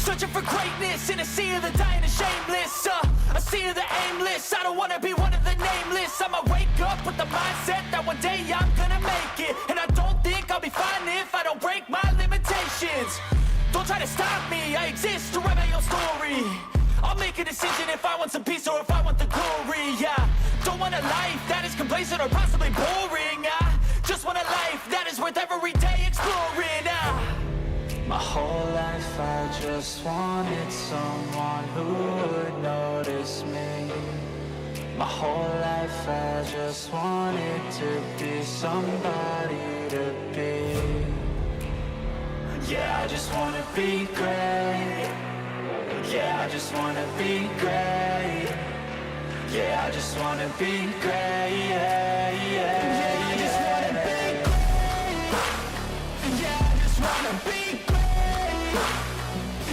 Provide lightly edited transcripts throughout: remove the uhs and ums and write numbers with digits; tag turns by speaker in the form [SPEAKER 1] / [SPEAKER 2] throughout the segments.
[SPEAKER 1] Searching for greatness in a sea of the dying and shameless. A sea of the aimless. I don't wanna be one of the nameless. I'ma wake up with the mindset that one day I'm gonna make it. And I don't think I'll be fine if I don't break my limitations. Don't try to stop me, I exist to write my own story. I'll make a decision if I want some peace or if I want the glory. Yeah, don't want a life that is complacent or possibly boring. I just want a life that is worth every day exploring.
[SPEAKER 2] My whole life I just wanted someone who would notice me. My whole life I just wanted to be somebody to be. Yeah, I just wanna be great. Yeah, I just wanna be great. Yeah, I just wanna be great. Yeah, yeah, I just wanna be great. Yeah, I just wanna be great.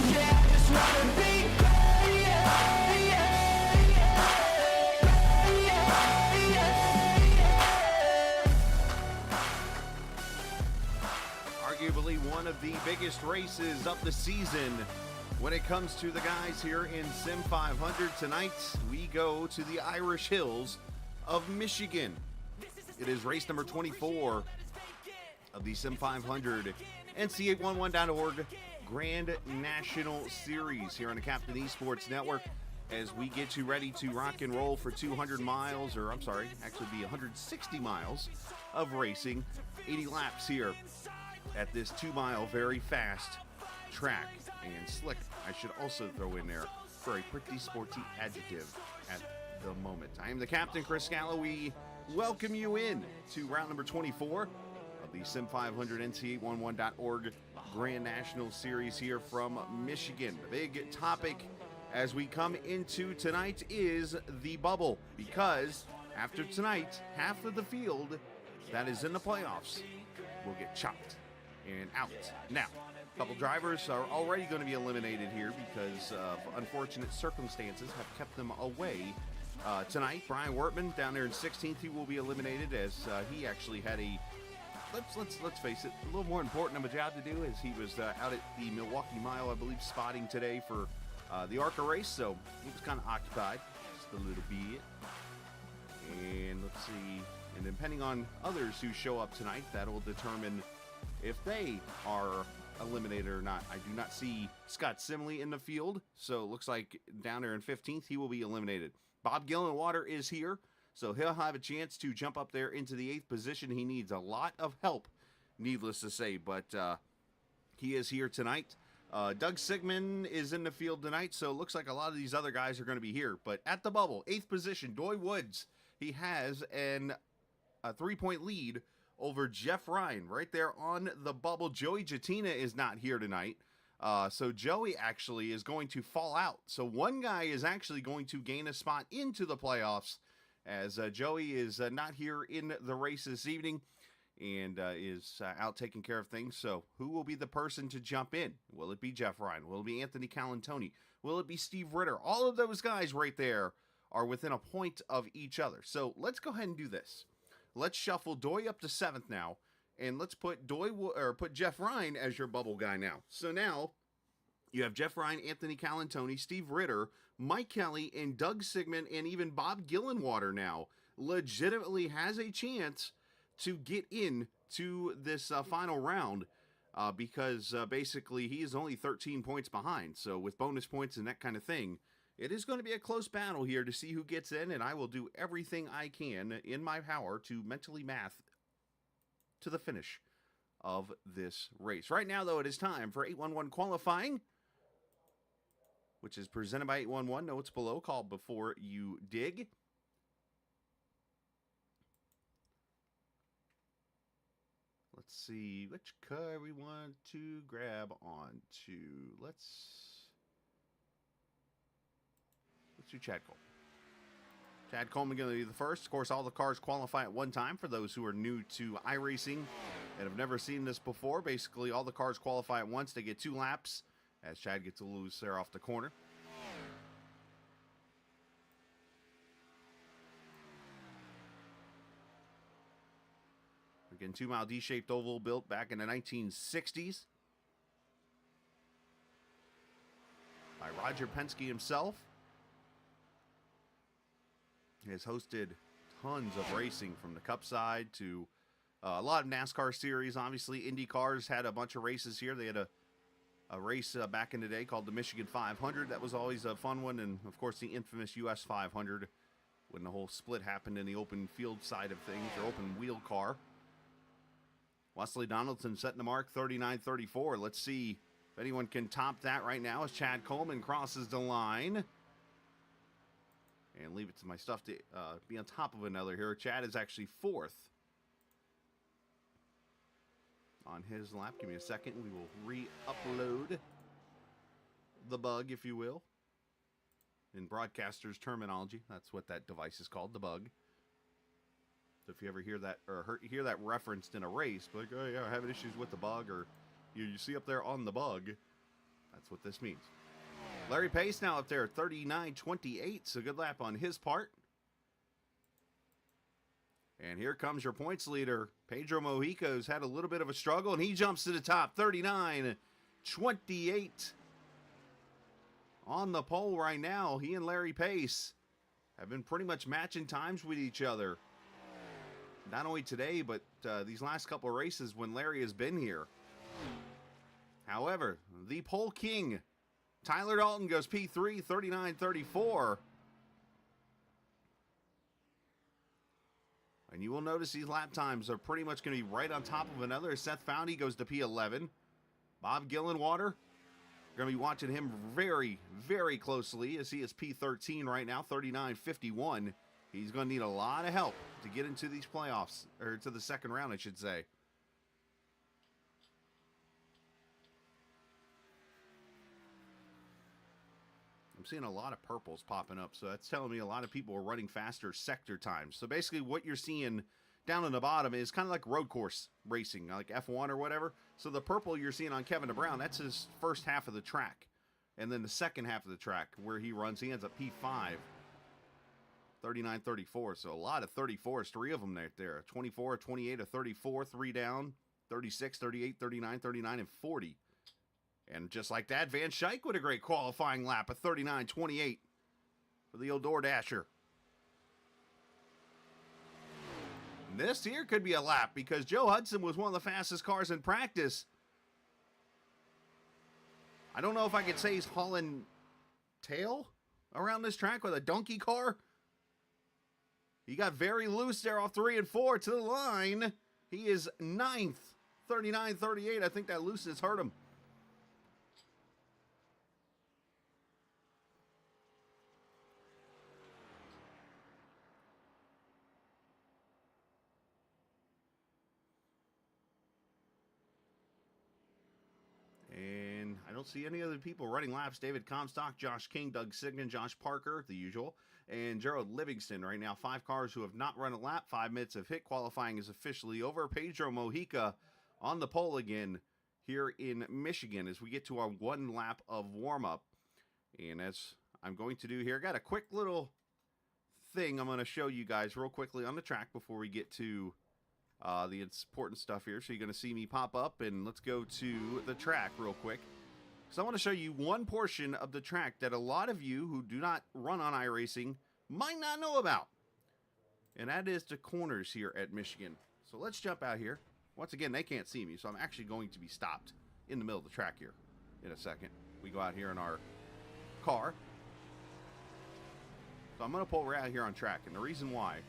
[SPEAKER 2] Yeah, I just wanna be great. Yeah, yeah, yeah,
[SPEAKER 3] Arguably one of the biggest races of the season. When it comes to the guys here in Sim 500 tonight, we go to the Irish Hills of Michigan. It is race number 24 of the Sim 500 NC811.org Grand National Series here on the Captain Esports Network as we get you ready to rock and roll for 200 miles, or I'm sorry, actually be 160 miles of racing, 80 laps here at this 2-mile very fast track and slick. I should also throw in there for a pretty sporty adjective at the moment. I am the captain, Chris Scala. We welcome you in to round number 24 of the Sim 500 NC811.org Grand National Series here from Michigan. The big topic as we come into tonight is the bubble, because after tonight, half of the field that is in the playoffs will get chopped and out. Now, a couple drivers are already going to be eliminated here because of unfortunate circumstances have kept them away. Tonight, Brian Wertman down there in 16th, he will be eliminated as he actually had a, let's face it, a little more important of a job to do, as he was out at the Milwaukee Mile, I believe, spotting today for the ARCA race, so he was kind of occupied just a little bit. And let's see, and depending on others who show up tonight, that will determine if they are eliminated or not. I do not see Scott Simley in the field, so it looks like down there in 15th, he will be eliminated. Bob Gillenwater is here, so he'll have a chance to jump up there into the 8th position. He needs a lot of help, needless to say, but he is here tonight. Doug Sigmund is in the field tonight, so it looks like a lot of these other guys are going to be here. But at the bubble, 8th position, Doy Woods. He has a 3-point lead over Jeff Ryan right there on the bubble. Joey Jatina is not here tonight. So Joey actually is going to fall out. So one guy is actually going to gain a spot into the playoffs, as Joey is not here in the race this evening and is out taking care of things. So who will be the person to jump in? Will it be Jeff Ryan? Will it be Anthony Calantoni? Will it be Steve Ritter? All of those guys right there are within a point of each other. So let's go ahead and do this. Let's shuffle Doy up to 7th now, and let's put put Jeff Ryan as your bubble guy now. So now you have Jeff Ryan, Anthony Calantoni, Steve Ritter, Mike Kelly, and Doug Sigmund, and even Bob Gillenwater now legitimately has a chance to get in to this final round because basically he is only 13 points behind. So with bonus points and that kind of thing, it is going to be a close battle here to see who gets in, and I will do everything I can in my power to mentally math to the finish of this race. Right now, though, it is time for 811 qualifying, which is presented by 811. Notes below, call before you dig. Let's see which car we want to grab onto. Let's do Chad Coleman. Chad Coleman going to be the first. Of course, all the cars qualify at one time. For those who are new to iRacing and have never seen this before, basically all the cars qualify at once. They get 2 laps as Chad gets a loose there off the corner. Again, 2-mile D-shaped oval built back in the 1960s. Roger Penske himself. He has hosted tons of racing from the Cup side to a lot of NASCAR series. Obviously, Indy cars had a bunch of races here. They had a race back in the day called the Michigan 500. That was always a fun one. And, of course, the infamous US 500 when the whole split happened in the open field side of things, or open wheel car. Wesley Donaldson setting the mark, 39-34. Let's see if anyone can top that right now as Chad Coleman crosses the line. And leave it to my stuff to be on top of another here. Chad is actually fourth on his lap. Give me a second. We will re-upload the bug, if you will. In broadcasters' terminology, that's what that device is called, the bug. So if you ever hear that or hear that referenced in a race, like, oh yeah, I'm having issues with the bug, or you see up there on the bug, that's what this means. Larry Pace now up there at 39-28, so good lap on his part. And here comes your points leader. Pedro Mojica's had a little bit of a struggle, and he jumps to the top, 39-28. On the pole right now, he and Larry Pace have been pretty much matching times with each other. Not only today, but these last couple of races when Larry has been here. However, the pole king, Tyler Dalton, goes P3, 39-34. And you will notice these lap times are pretty much going to be right on top of another. Seth Foundy goes to P11. Bob Gillenwater, going to be watching him very, very closely as he is P13 right now, 39-51. He's going to need a lot of help to get into these playoffs, or to the second round, I should say. I'm seeing a lot of purples popping up, so that's telling me a lot of people are running faster sector times. So basically what you're seeing down on the bottom is kind of like road course racing, like F1 or whatever. So the purple you're seeing on Kevin DeBrown, that's his first half of the track. And then the second half of the track where he runs, he ends up P5. 39-34, so a lot of 34s, three of them there. 24, 28, a 34, three down, 36, 38, 39, 39, and 40. And just like that, Van Schaik with a great qualifying lap of 39-28 for the old DoorDasher. And this here could be a lap because Joe Hudson was one of the fastest cars in practice. I don't know if I could say he's hauling tail around this track with a donkey car. He got very loose there off 3 and 4 to the line. He is 9th, 39-38. I think that looseness hurt him. And I don't see any other people running laps. David Comstock, Josh King, Doug Signan, Josh Parker, the usual, and Gerald Livingston. Right now, 5 cars who have not run a lap. 5 minutes of hit qualifying is officially over. Pedro Mojica on the pole again here in Michigan as we get to our 1 lap of warm-up. And as I'm going to do here, I got a quick little thing I'm going to show you guys real quickly on the track before we get to the important stuff here. So you're going to see me pop up, and let's go to the track real quick. So I want to show you one portion of the track that a lot of you who do not run on iRacing might not know about. And that is the corners here at Michigan. So let's jump out here. Once again, they can't see me, so I'm actually going to be stopped in the middle of the track here in a second. We go out here in our car. So I'm going to pull right out here on track, and the reason why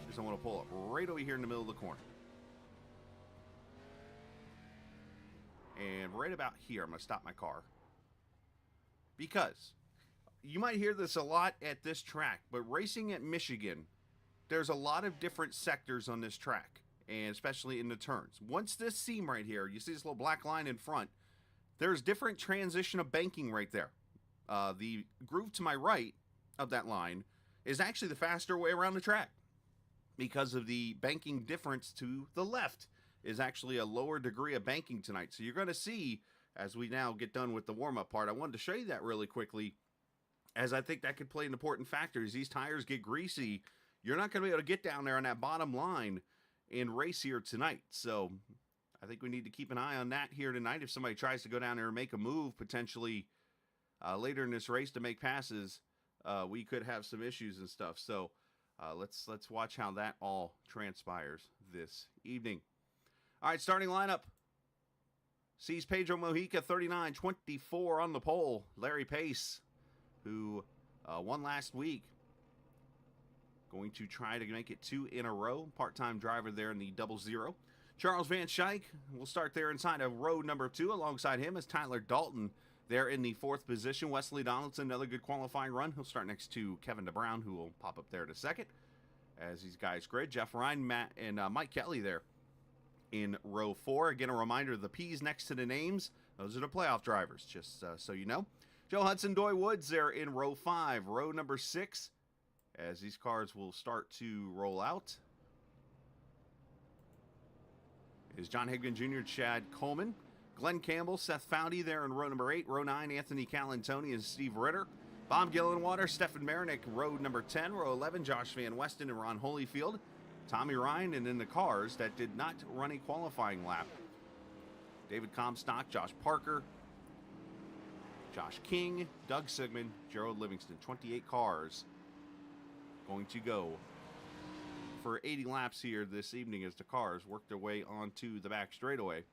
[SPEAKER 3] is I'm going to pull up right over here in the middle of the corner. And right about here, I'm going to stop my car. Because you might hear this a lot at this track, but racing at Michigan, there's a lot of different sectors on this track, and especially in the turns. Once this seam right here, you see this little black line in front, there's different transition of banking right there. The groove to my right of that line is actually the faster way around the track, because of the banking difference to the left is actually a lower degree of banking tonight. So you're going to see, as we now get done with the warm-up part, I wanted to show you that really quickly, as I think that could play an important factor. As these tires get greasy, you're not going to be able to get down there on that bottom line and race here tonight. So I think we need to keep an eye on that here tonight. If somebody tries to go down there and make a move, potentially later in this race to make passes, we could have some issues and stuff. So let's watch how that all transpires this evening. All right, starting lineup. Sees Pedro Mojica, 39-24 on the pole. Larry Pace, who won last week, going to try to make it 2 in a row. Part-time driver there in the 00. Charles Van Schaik will start there inside of row number 2. Alongside him is Tyler Dalton there in the 4th position. Wesley Donaldson, another good qualifying run. He'll start next to Kevin DeBrown, who will pop up there to 2nd. As these guys grid, Jeff Ryan, Matt, and Mike Kelly there in row 4. Again, a reminder, the P's next to the names, those are the playoff drivers, just so you know. Joe Hudson, Doy Woods there in row 5. Row number 6, as these cars will start to roll out, is John Higdon Jr., Chad Coleman, Glenn Campbell, Seth Foudy there in row number 8. Row 9, Anthony Calantoni and Steve Ritter. Bob Gillenwater, Stefan Marinick, row number 10. Row 11, Josh Van Weston and Ron Holyfield. Tommy Ryan, and in the cars that did not run a qualifying lap, David Comstock, Josh Parker, Josh King, Doug Sigmund, Gerald Livingston. 28 cars going to go for 80 laps here this evening as the cars work their way onto the back straightaway.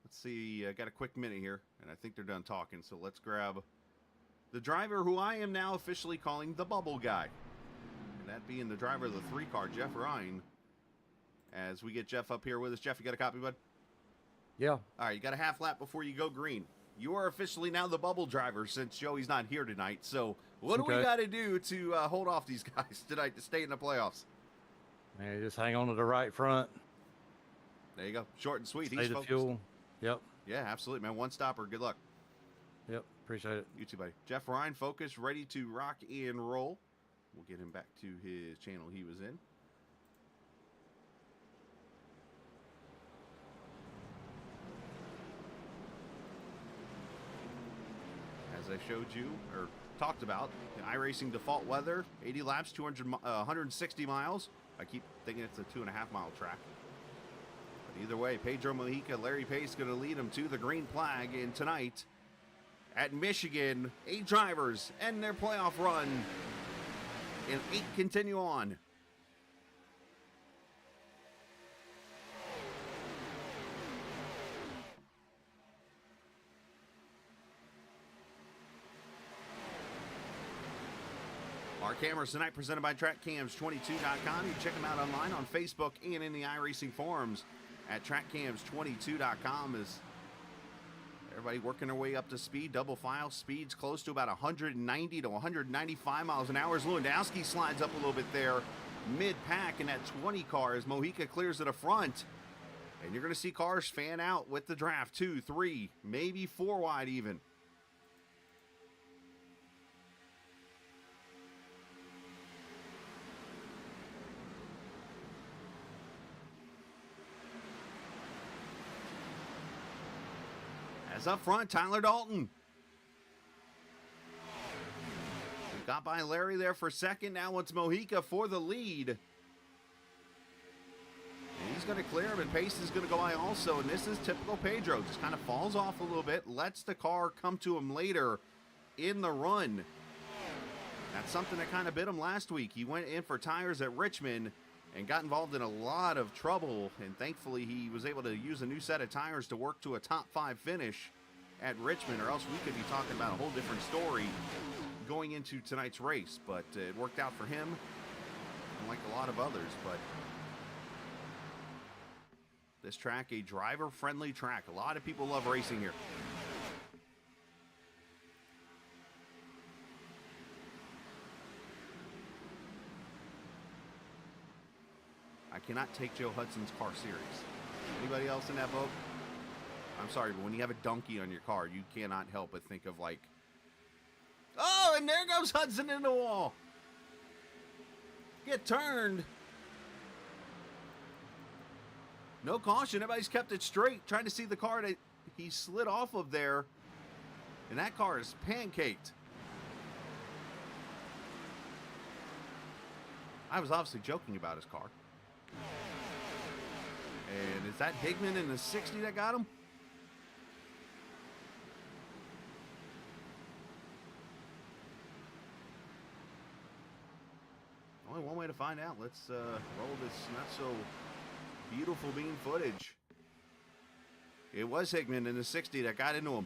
[SPEAKER 3] Let's see, I got a quick minute here, and I think they're done talking, so let's grab the driver who I am now officially calling the Bubble Guy. And that being the driver of the 3 car, Jeff Ryan. As we get Jeff up here with us. Jeff, you got a copy, bud?
[SPEAKER 4] Yeah.
[SPEAKER 3] All right, you got a half lap before you go green. You are officially now the Bubble driver since Joey's not here tonight. So what do we got to do to hold off these guys tonight to stay in the playoffs?
[SPEAKER 4] Man, just hang on to the right front.
[SPEAKER 3] There you go. Short and sweet.
[SPEAKER 4] Stay
[SPEAKER 3] He's
[SPEAKER 4] the
[SPEAKER 3] focused.
[SPEAKER 4] fuel. Yep.
[SPEAKER 3] Yeah, absolutely, man. One stopper. Good luck.
[SPEAKER 4] Yep. Appreciate it.
[SPEAKER 3] You too, buddy. Jeff Ryan, focused, ready to rock and roll. We'll get him back to his channel he was in. As I showed you, or talked about, the iRacing default weather, 80 laps, 160 miles. I keep thinking it's a 2.5 mile track. But either way, Pedro Mojica, Larry Pace going to lead them to the green flag. And tonight at Michigan, 8 drivers end their playoff run, and 8 continue on. Our cameras tonight presented by TrackCams22.com. You can check them out online on Facebook and in the iRacing forums at TrackCams22.com. As everybody working their way up to speed, double file speeds close to about 190 to 195 miles an hour. As Lewandowski slides up a little bit there, mid-pack in that 20 car as Mojica clears to the front. And you're going to see cars fan out with the draft, 2, 3, maybe 4 wide even. As up front, Tyler Dalton. Got by Larry there for second. Now it's Mojica for the lead. And he's going to clear him, and Pace is going to go by also. And this is typical Pedro. Just kind of falls off a little bit, lets the car come to him later in the run. That's something that kind of bit him last week. He went in for tires at Richmond and got involved in a lot of trouble, and thankfully he was able to use a new set of tires to work to a top 5 finish at Richmond, or else we could be talking about a whole different story going into tonight's race. But it worked out for him, unlike a lot of others. But this track, a driver-friendly track. A lot of people love racing here. I cannot take Joe Hudson's car serious. Anybody else in that boat? I'm sorry, but when you have a donkey on your car, you cannot help but think of, like, oh, and there goes Hudson in the wall. Get turned. No caution. Everybody's kept it straight, trying to see the car that he slid off of there. And that car is pancaked. I was obviously joking about his car. And is that Higman in the 60 that got him? Only one way to find out. Let's roll this not so beautiful bean footage. It was Higman in the 60 that got into him.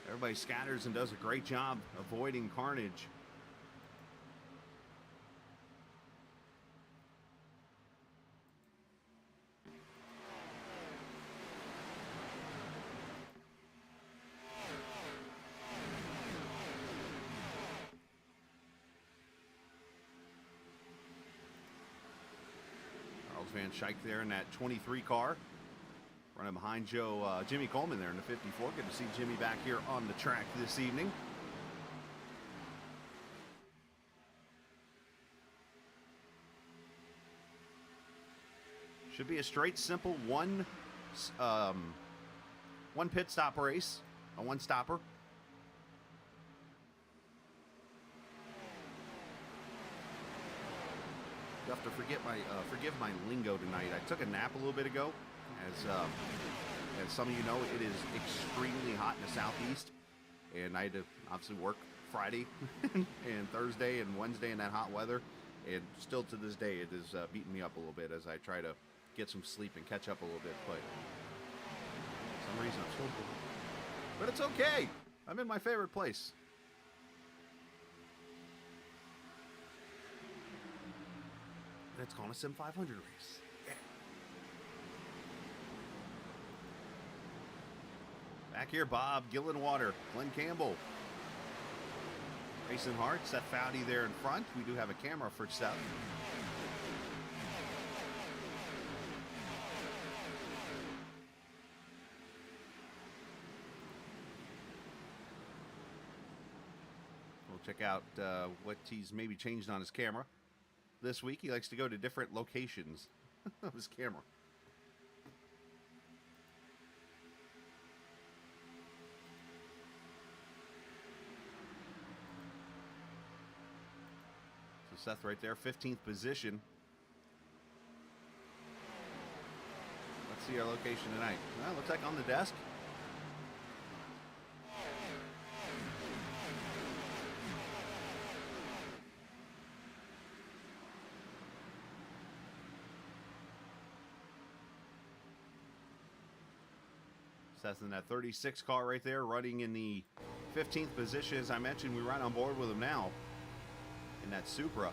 [SPEAKER 3] Everybody scatters and does a great job avoiding carnage. Van Schaik there in that 23 car, running behind Jimmy Coleman there in the 54. Good to see Jimmy back here on the track this evening. Should be a straight, simple one pit stop race, a one stopper. You have to forgive my lingo tonight. I took a nap a little bit ago. As some of you know, it is extremely hot in the southeast, and I had to obviously work Friday and Thursday and Wednesday in that hot weather, and still to this day it is beating me up a little bit as I try to get some sleep and catch up a little bit. But for some reason I'm still cold. But it's okay. I'm in my favorite place. It's called a Sim500 race. Yeah. Back here, Bob Gillenwater, Glenn Campbell. Racing hard. Seth Foudy there in front. We do have a camera for Seth. We'll check out what he's maybe changed on his camera. This week, he likes to go to different locations of his camera. So Seth right there, 15th position. Let's see our location tonight. Well, looks like on the desk. Seth's in that 36 car right there, running in the 15th position. As I mentioned, we're right on board with him now in that Supra.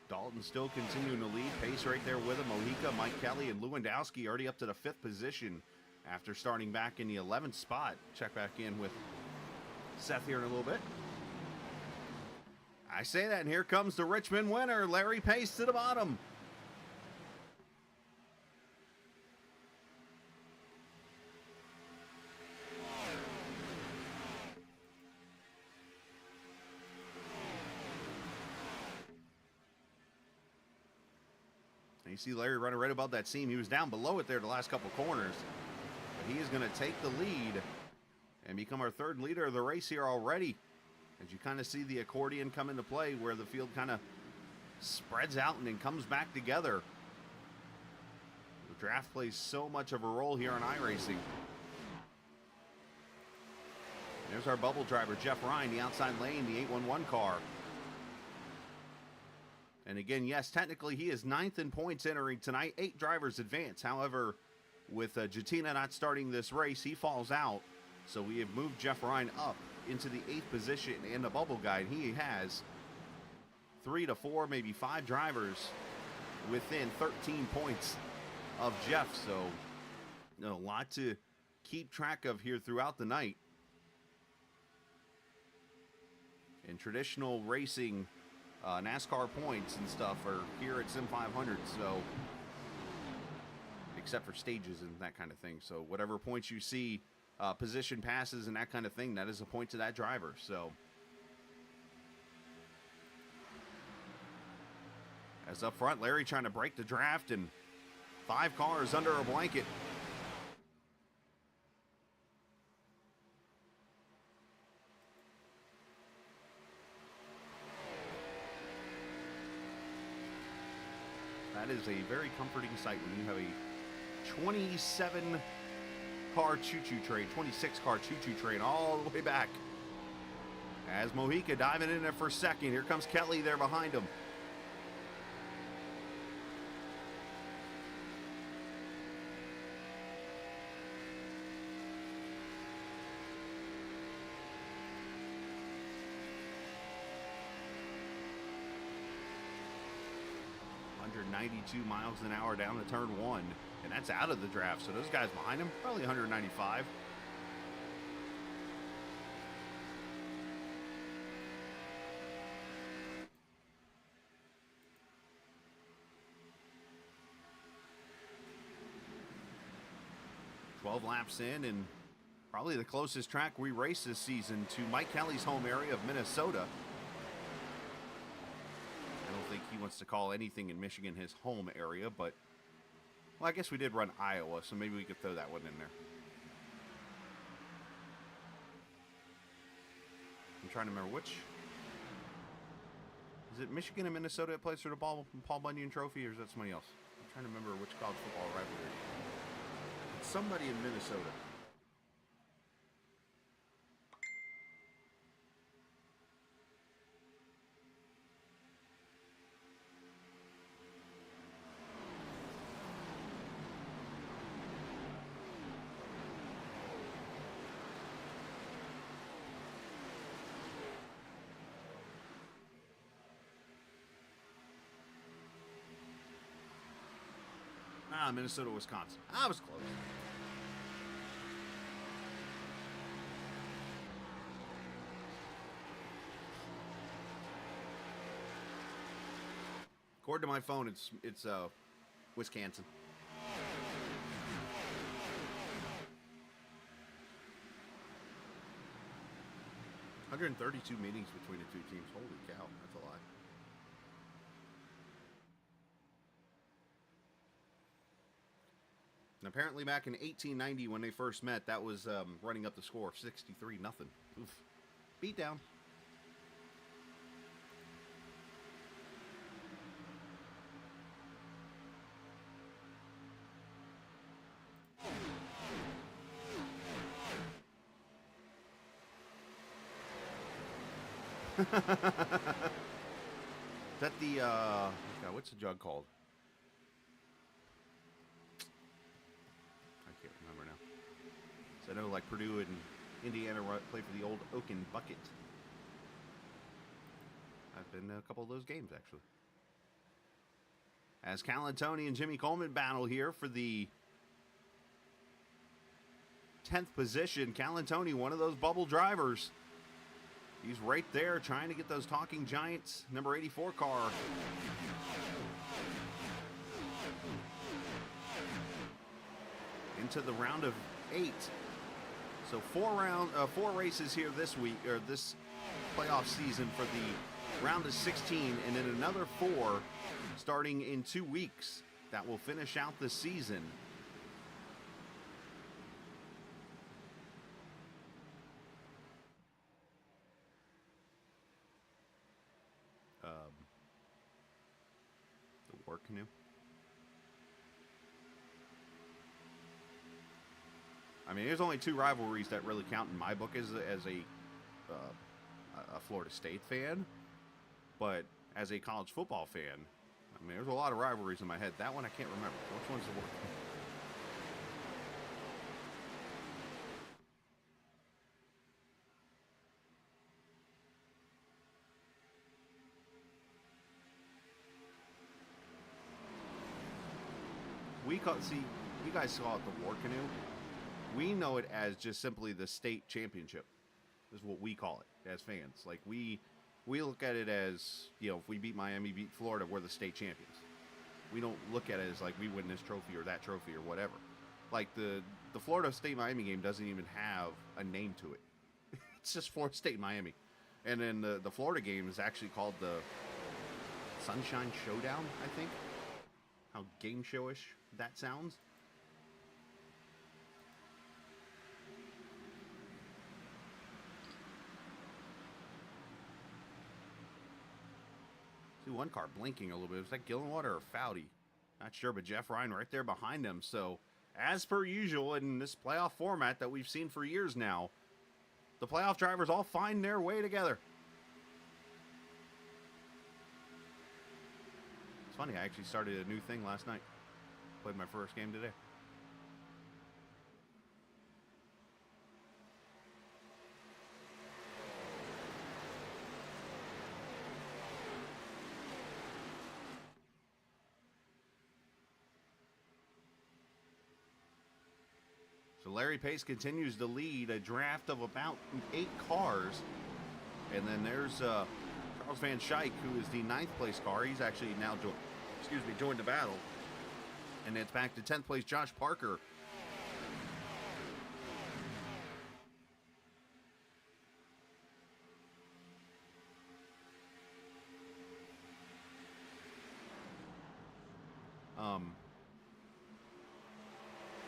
[SPEAKER 3] Dalton still continuing to lead. Pace right there with him. Mojica, Mike Kelly, and Lewandowski already up to the 5th position after starting back in the 11th spot. Check back in with Seth here in a little bit. I say that, and here comes the Richmond winner, Larry Pace to the bottom. You see Larry running right above that seam. He was down below it there the last couple corners. But he is going to take the lead and become our 3rd leader of the race here already. As you kind of see the accordion come into play where the field kind of spreads out and then comes back together. The draft plays so much of a role here on iRacing. There's our bubble driver, Jeff Ryan, the outside lane, the 811 car. And again, yes, technically he is 9th in points entering tonight. 8 drivers advance. However, with Jatina not starting this race, he falls out. So we have moved Jeff Ryan up into the 8th position in the bubble guide. He has 3 to 4, maybe 5 drivers within 13 points of Jeff. So a lot to keep track of here throughout the night. In traditional racing, NASCAR points and stuff are here at Sim500, so except for stages and that kind of thing. So whatever points you see, position passes and that kind of thing, that is a point to that driver. So As up front, Larry trying to break the draft and 5 cars under a blanket. That is a very comforting sight when you have a 27 car choo-choo train, 26 car choo-choo train all the way back. As Mojica diving in there for a second. Here comes Kelly there behind him. Under 92 miles an hour down to turn 1, and that's out of the draft. So those guys behind him, probably 195. Laps in, and probably the closest track we race this season to Mike Kelly's home area of Minnesota. I don't think he wants to call anything in Michigan his home area, but well, I guess we did run Iowa, so maybe we could throw that one in there. I'm trying to remember which. Is it Michigan and Minnesota that plays for the Paul Bunyan Trophy, or is that somebody else? I'm trying to remember which college football rivalry. Somebody in Minnesota. Minnesota, Wisconsin. I was close. According to my phone, it's Wisconsin. $132 meetings between the two teams. Holy cow, that's a lot. And apparently back in 1890 when they first met, that was running up the score of 63-0. Oof. Beat down. Is that the, what's the jug called? I can't remember now. So I know, like, Purdue and Indiana play for the old Oaken Bucket. I've been to a couple of those games, actually. As Calantoni and Jimmy Coleman battle here for the 10th position. Calantoni, one of those bubble drivers. He's right there trying to get those Talking Giants number 84 car. Into the round of 8. So four races here this week, or this playoff season for the round of 16, and then another 4 starting in 2 weeks that will finish out the season. The war canoe. I mean, there's only 2 rivalries that really count in my book as a Florida State fan, but as a college football fan, I mean, there's a lot of rivalries in my head. That one I can't remember. Which one's the war canoe? See, you guys saw it, the war canoe. We know it as just simply the state championship, is what we call it as fans. Like, we look at it as, you know, if we beat Miami, beat Florida, we're the state champions. We don't look at it as like we win this trophy or that trophy or whatever. Like the Florida State Miami game doesn't even have a name to it. It's just Florida State Miami. And then the Florida game is actually called the Sunshine Showdown, I think. How game showish that sounds. See one car blinking a little bit. Was that Gillenwater or Foudy? Not sure, but Jeff Ryan right there behind him. So, as per usual in this playoff format that we've seen for years now, the playoff drivers all find their way together. It's funny, I actually started a new thing last night. Played my first game today. So Larry Pace continues to lead a draft of about 8 cars. And then there's Charles Van Schaik, who is the 9th place car. He's actually now joined the battle. And it's back to 10th place Josh Parker.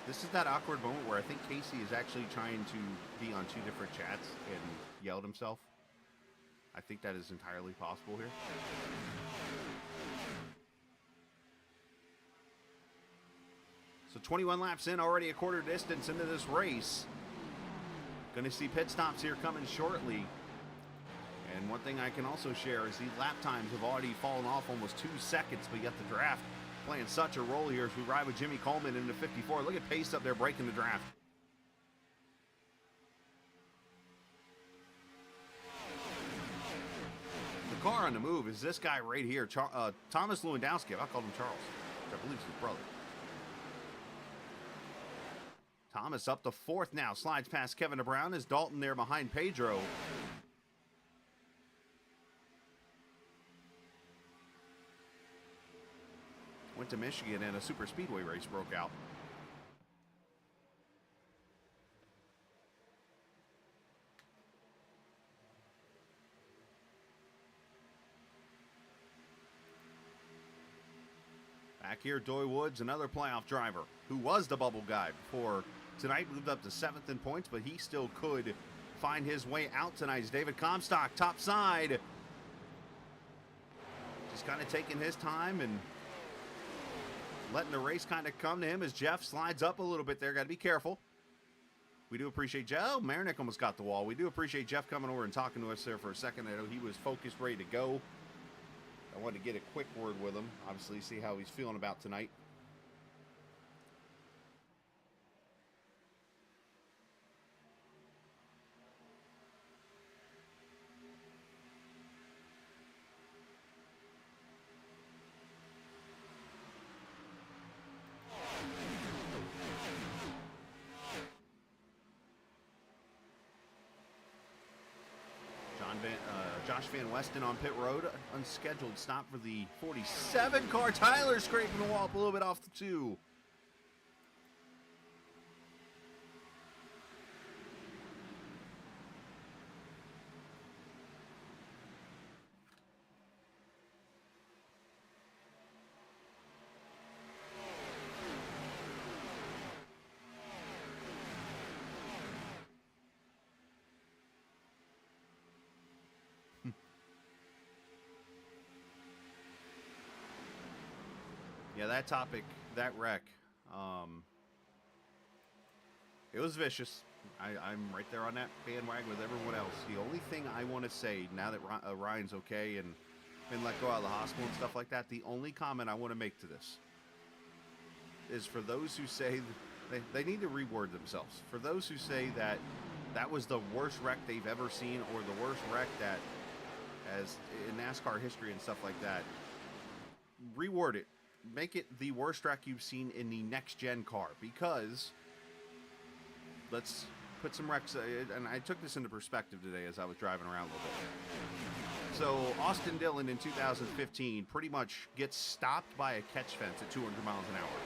[SPEAKER 3] This is that awkward moment where I think Casey is actually trying to be on 2 different chats and yell at himself. I think that is entirely possible here. So 21 laps in, already a quarter distance into this race. Going to see pit stops here coming shortly. And one thing I can also share is these lap times have already fallen off almost 2 seconds, but yet the draft playing such a role here as we ride with Jimmy Coleman into 54. Look at Pace up there breaking the draft. The car on the move is this guy right here, Thomas Lewandowski. I called him Charles, which I believe is his brother. Thomas up to 4th now, slides past Kevin DeBrown as Dalton there behind Pedro. Went to Michigan and a super speedway race broke out. Back here, Doy Woods, another playoff driver who was the bubble guy before tonight, moved up to 7th in points, but he still could find his way out tonight. It's David Comstock, top side. Just kind of taking his time and letting the race kind of come to him as Jeff slides up a little bit there. Got to be careful. We do appreciate Jeff. Oh, Marinick almost got the wall. We do appreciate Jeff coming over and talking to us there for a second. I know he was focused, ready to go. I wanted to get a quick word with him, obviously, see how he's feeling about tonight. Josh Van Westen on pit road. Unscheduled stop for the 47 car. Tyler scraping the wall up a little bit off the 2. Yeah, that topic, that wreck, it was vicious. I'm right there on that bandwagon with everyone else. The only thing I want to say, now that Ryan's okay and been let go out of the hospital and stuff like that, the only comment I want to make to this is for those who say they need to reword themselves. For those who say that that was the worst wreck they've ever seen or the worst wreck that, as in NASCAR history and stuff like that, reword it. Make it the worst wreck you've seen in the next-gen car, because let's put some wrecks, and I took this into perspective today as I was driving around a little bit. So Austin Dillon in 2015 pretty much gets stopped by a catch fence at 200 miles an hour.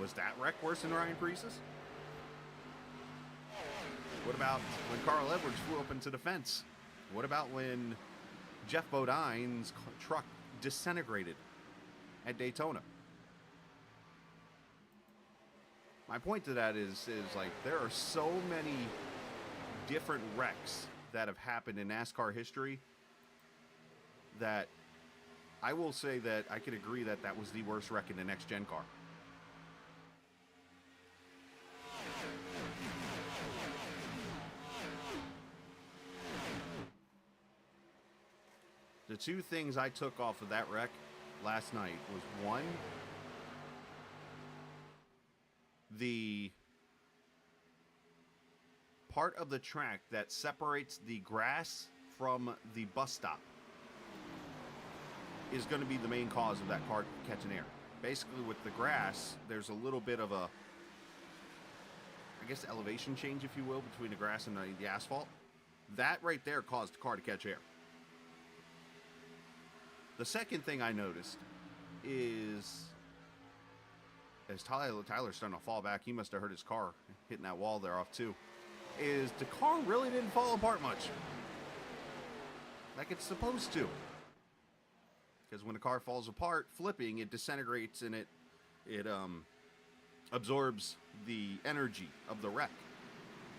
[SPEAKER 3] Was that wreck worse than Ryan Preece's? What about when Carl Edwards flew up into the fence? What about when Jeff Bodine's truck disintegrated at Daytona. My point to that is like there are so many different wrecks that have happened in NASCAR history that I will say that I could agree that that was the worst wreck in the next-gen car. The two things I took off of that wreck last night was, one, the part of the track that separates the grass from the bus stop is going to be the main cause of that car catching air. Basically, with the grass, there's a little bit of a, I guess, elevation change, if you will, between the grass and the asphalt. That right there caused the car to catch air. The second thing I noticed is, as Tyler's starting to fall back, he must have hurt his car hitting that wall there off too, is the car really didn't fall apart much. Like it's supposed to. Because when a car falls apart, flipping, it disintegrates and it absorbs the energy of the wreck.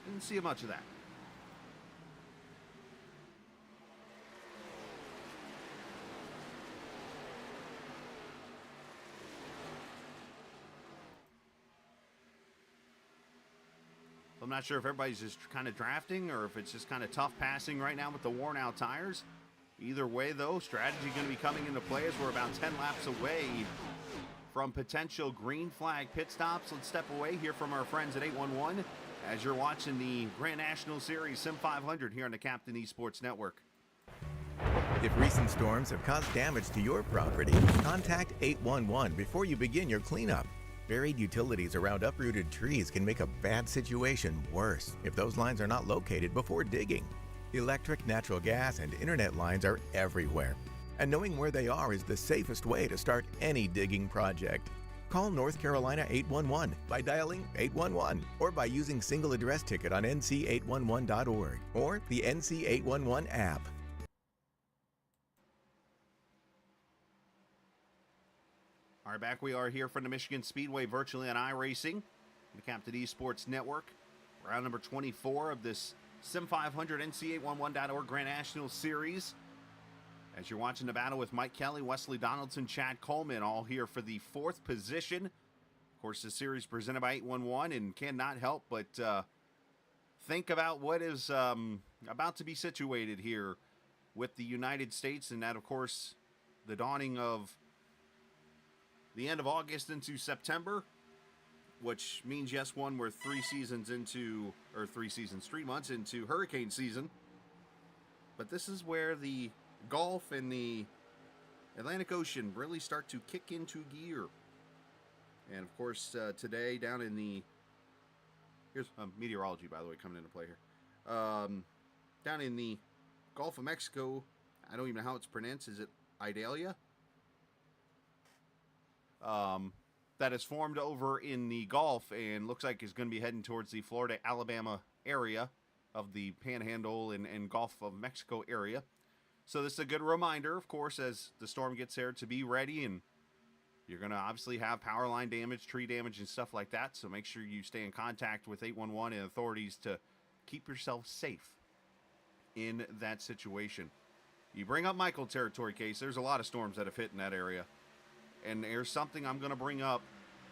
[SPEAKER 3] Didn't see much of that. I'm not sure if everybody's just kind of drafting or if it's just kind of tough passing right now with the worn out tires. Either way, though, strategy going to be coming into play as we're about 10 laps away from potential green flag pit stops. Let's step away here from our friends at 811 as you're watching the Grand National Series Sim500 here on the Captain Esports Network.
[SPEAKER 5] If recent storms have caused damage to your property, contact 811 before you begin your cleanup. Buried utilities around uprooted trees can make a bad situation worse if those lines are not located before digging. Electric, natural gas, and internet lines are everywhere, and knowing where they are is the safest way to start any digging project. Call North Carolina 811 by dialing 811 or by using single address ticket on NC811.org or the NC811 app.
[SPEAKER 3] All right, back we are here from the Michigan Speedway virtually on iRacing, the Captain Esports Network. Round number 24 of this Sim500 NC811.org Grand National Series. As you're watching the battle with Mike Kelly, Wesley Donaldson, Chad Coleman, all here for the fourth position. Of course, the series presented by 811 and cannot help but think about what is about to be situated here with the United States, and that, of course, the dawning of the end of August into September, which means, yes, we're 3 months into hurricane season. But this is where the Gulf and the Atlantic Ocean really start to kick into gear. And, of course, today down in the... Here's meteorology, by the way, coming into play here. Down in the Gulf of Mexico, I don't even know how it's pronounced. Is it Idalia? That is formed over in the Gulf and looks like it's going to be heading towards the Florida, Alabama area of the Panhandle and Gulf of Mexico area. So this is a good reminder, of course, as the storm gets there, to be ready, and you're going to obviously have power line damage, tree damage, and stuff like that. So make sure you stay in contact with 811 and authorities to keep yourself safe in that situation. You bring up Michael territory, Case. There's a lot of storms that have hit in that area. And there's something I'm going to bring up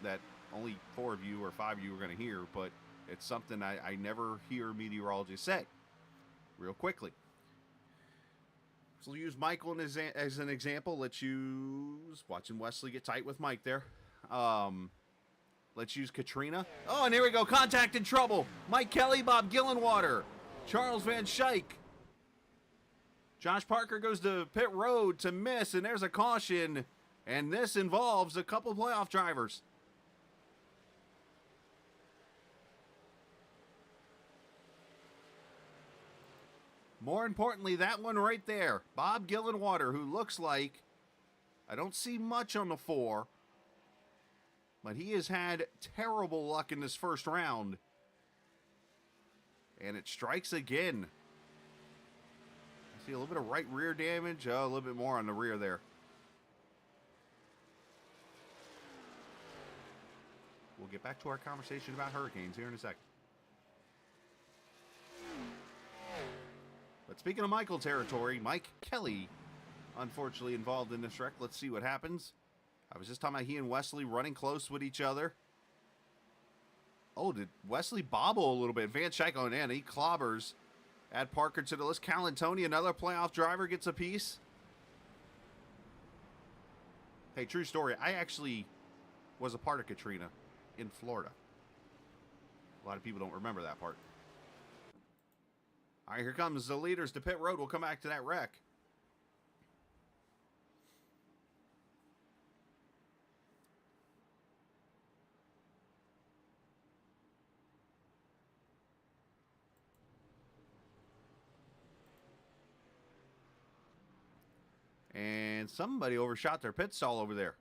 [SPEAKER 3] that only 4 of you or 5 of you are going to hear, but it's something I never hear meteorologists say. Real quickly. So we'll use Michael as an example. Let's use, watching Wesley get tight with Mike there. Let's use Katrina. Oh, and here we go. Contact in trouble. Mike Kelly, Bob Gillenwater, Charles Van Schaik. Josh Parker goes to pit road to miss, and there's a caution. And this involves a couple playoff drivers. More importantly, that one right there, Bob Gillenwater, who looks like, I don't see much on the 4, but he has had terrible luck in this first round. And it strikes again. See a little bit of right rear damage. A little bit more on the rear there. We'll get back to our conversation about hurricanes here in a second. But speaking of Michael territory, Mike Kelly, unfortunately involved in this wreck. Let's see what happens. I was just talking about he and Wesley running close with each other. Oh, did Wesley bobble a little bit? Van Schaik on in. He clobbers. Add Parker to the list. Calantoni, another playoff driver, gets a piece. Hey, true story. I actually was a part of Katrina in Florida. A lot of people don't remember that part. All right, here comes the leaders to pit road. We'll come back to that wreck. And somebody overshot their pit stall over there.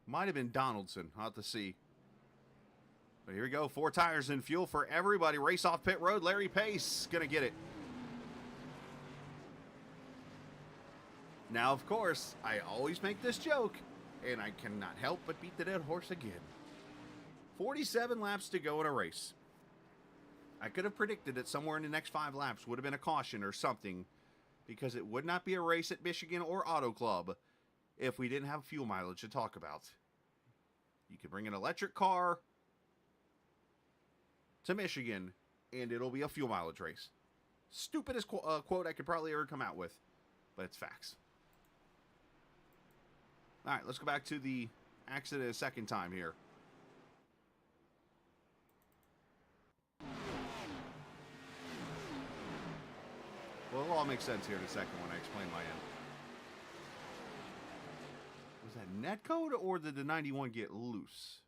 [SPEAKER 3] Might have been Donaldson. I'll have to see. But here we go. 4 tires and fuel for everybody. Race off pit road. Larry Pace going to get it. Now, of course, I always make this joke, and I cannot help but beat the dead horse again. 47 laps to go in a race. I could have predicted that somewhere in the next 5 laps would have been a caution or something, because it would not be a race at Michigan or Auto Club if we didn't have fuel mileage to talk about. You could bring an electric car to Michigan, and it'll be a fuel mileage race. Stupidest quote I could probably ever come out with, but it's facts. All right, let's go back to the accident a second time here. Well, it'll all make sense here in a second when I explain my end. Was that net code, or did the 91 get loose?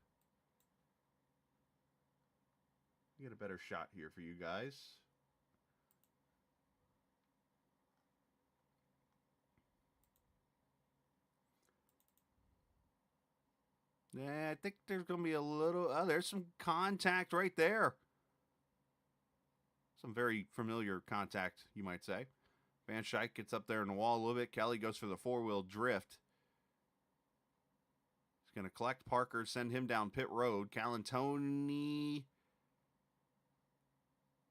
[SPEAKER 3] Get a better shot here for you guys. Yeah, I think there's going to be a little... Oh, there's some contact right there. Some very familiar contact, you might say. Van Schaik gets up there in the wall a little bit. Kelly goes for the 4-wheel drift. He's going to collect Parker, send him down pit road. Calantoni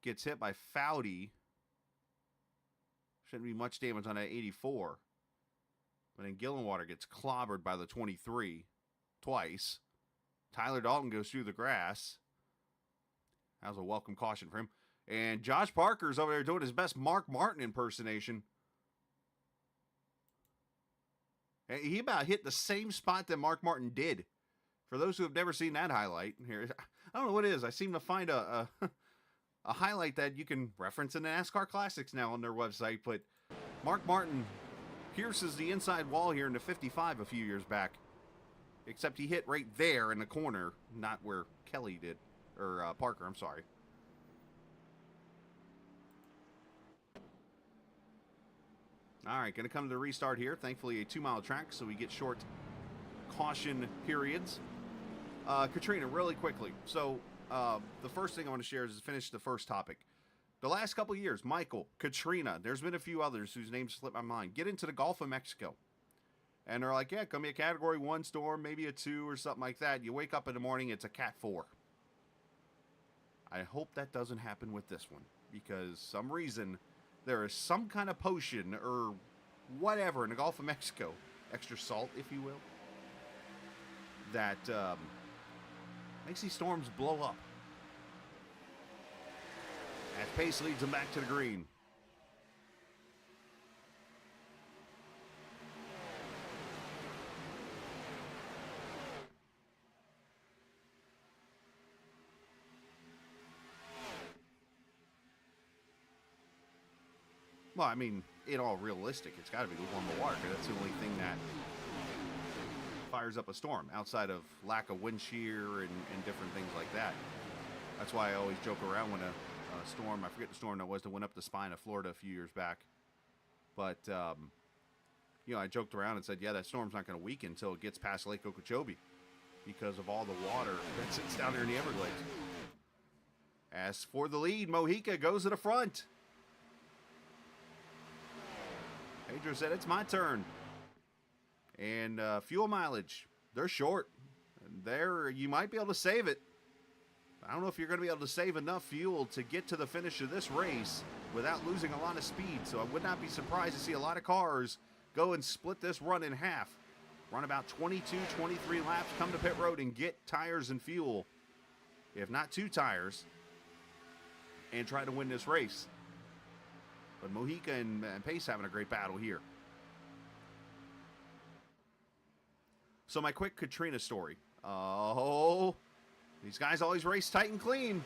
[SPEAKER 3] gets hit by Foudy. Shouldn't be much damage on that 84. But then Gillenwater gets clobbered by the 23 twice. Tyler Dalton goes through the grass. That was a welcome caution for him. And Josh Parker's over there doing his best Mark Martin impersonation. And he about hit the same spot that Mark Martin did. For those who have never seen that highlight, here, I don't know what it is. I seem to find a highlight that you can reference in the NASCAR Classics now on their website. But Mark Martin pierces the inside wall here in the 55 a few years back. Except he hit right there in the corner, not where Kelly did. Or Parker, I'm sorry. All right, going to come to the restart here. Thankfully, a 2-mile track, so we get short caution periods. Katrina, really quickly. So, the first thing I want to share is to finish the first topic. The last couple of years, Michael, Katrina, there's been a few others whose names slip my mind, get into the Gulf of Mexico. And they're like, yeah, it's going to be a Category 1 storm, maybe a 2 or something like that. You wake up in the morning, it's a Cat 4. I hope that doesn't happen with this one, because some reason... there is some kind of potion or whatever in the Gulf of Mexico, extra salt, if you will, that makes these storms blow up. As Pace leads them back to the green. Well, I mean, in all realistic, it's got to be the warmer water, because that's the only thing that fires up a storm, outside of lack of wind shear and different things like that. That's why I always joke around when a storm, I forget the storm that was, that went up the spine of Florida a few years back. But, you know, I joked around and said, yeah, that storm's not going to weaken until it gets past Lake Okeechobee, because of all the water that sits down there in the Everglades. As for the lead, Mojica goes to the front. Pedro said, it's my turn. And fuel mileage, they're short. There, you might be able to save it. I don't know if you're going to be able to save enough fuel to get to the finish of this race without losing a lot of speed. So I would not be surprised to see a lot of cars go and split this run in half. Run about 22, 23 laps, come to pit road and get tires and fuel, if not 2 tires, and try to win this race. But Mojica and Pace having a great battle here. So my quick Katrina story. Oh, these guys always race tight and clean.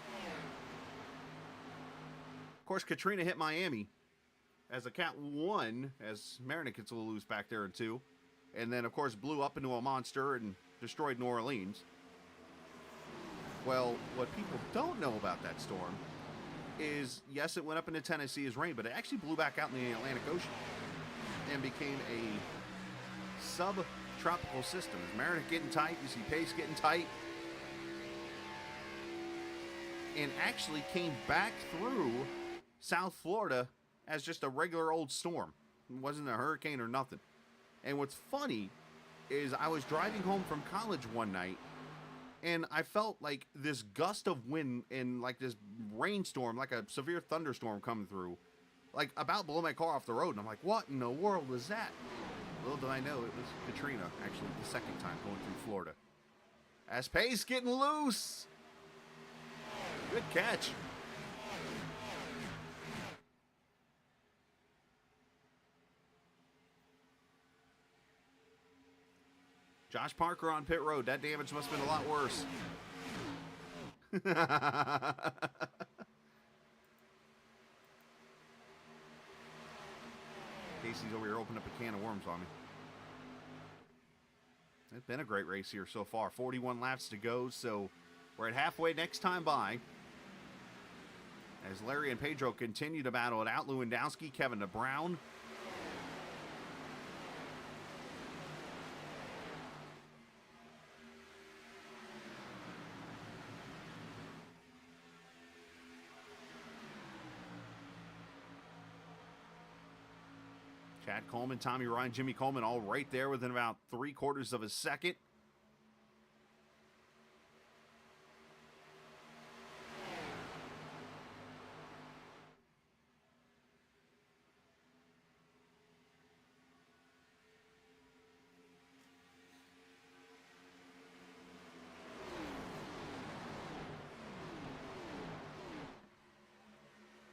[SPEAKER 3] Of course, Katrina hit Miami as a Cat 1, as Marinette gets a little loose back there in 2. And then, of course, blew up into a monster and destroyed New Orleans. Well, what people don't know about that storm is, yes, it went up into Tennessee as rain, but it actually blew back out in the Atlantic Ocean and became a subtropical system. As Marinette getting tight, you see Pace getting tight, and actually came back through South Florida as just a regular old storm. It wasn't a hurricane or nothing. And what's funny is I was driving home from college one night, and I felt like this gust of wind and like this rainstorm, like a severe thunderstorm coming through, like about blow my car off the road. And I'm like, what in the world was that? Little did I know it was Katrina, actually the second time going through Florida. As Pace getting loose. Good catch. Josh Parker on pit road. That damage must have been a lot worse. Casey's over here opening up a can of worms on me. It's been a great race here so far. 41 laps to go, so we're at halfway next time by. As Larry and Pedro continue to battle it out. Lewandowski, Kevin DeBrown. Chad Coleman, Tommy Ryan, Jimmy Coleman all right there within about 3/4 of a second.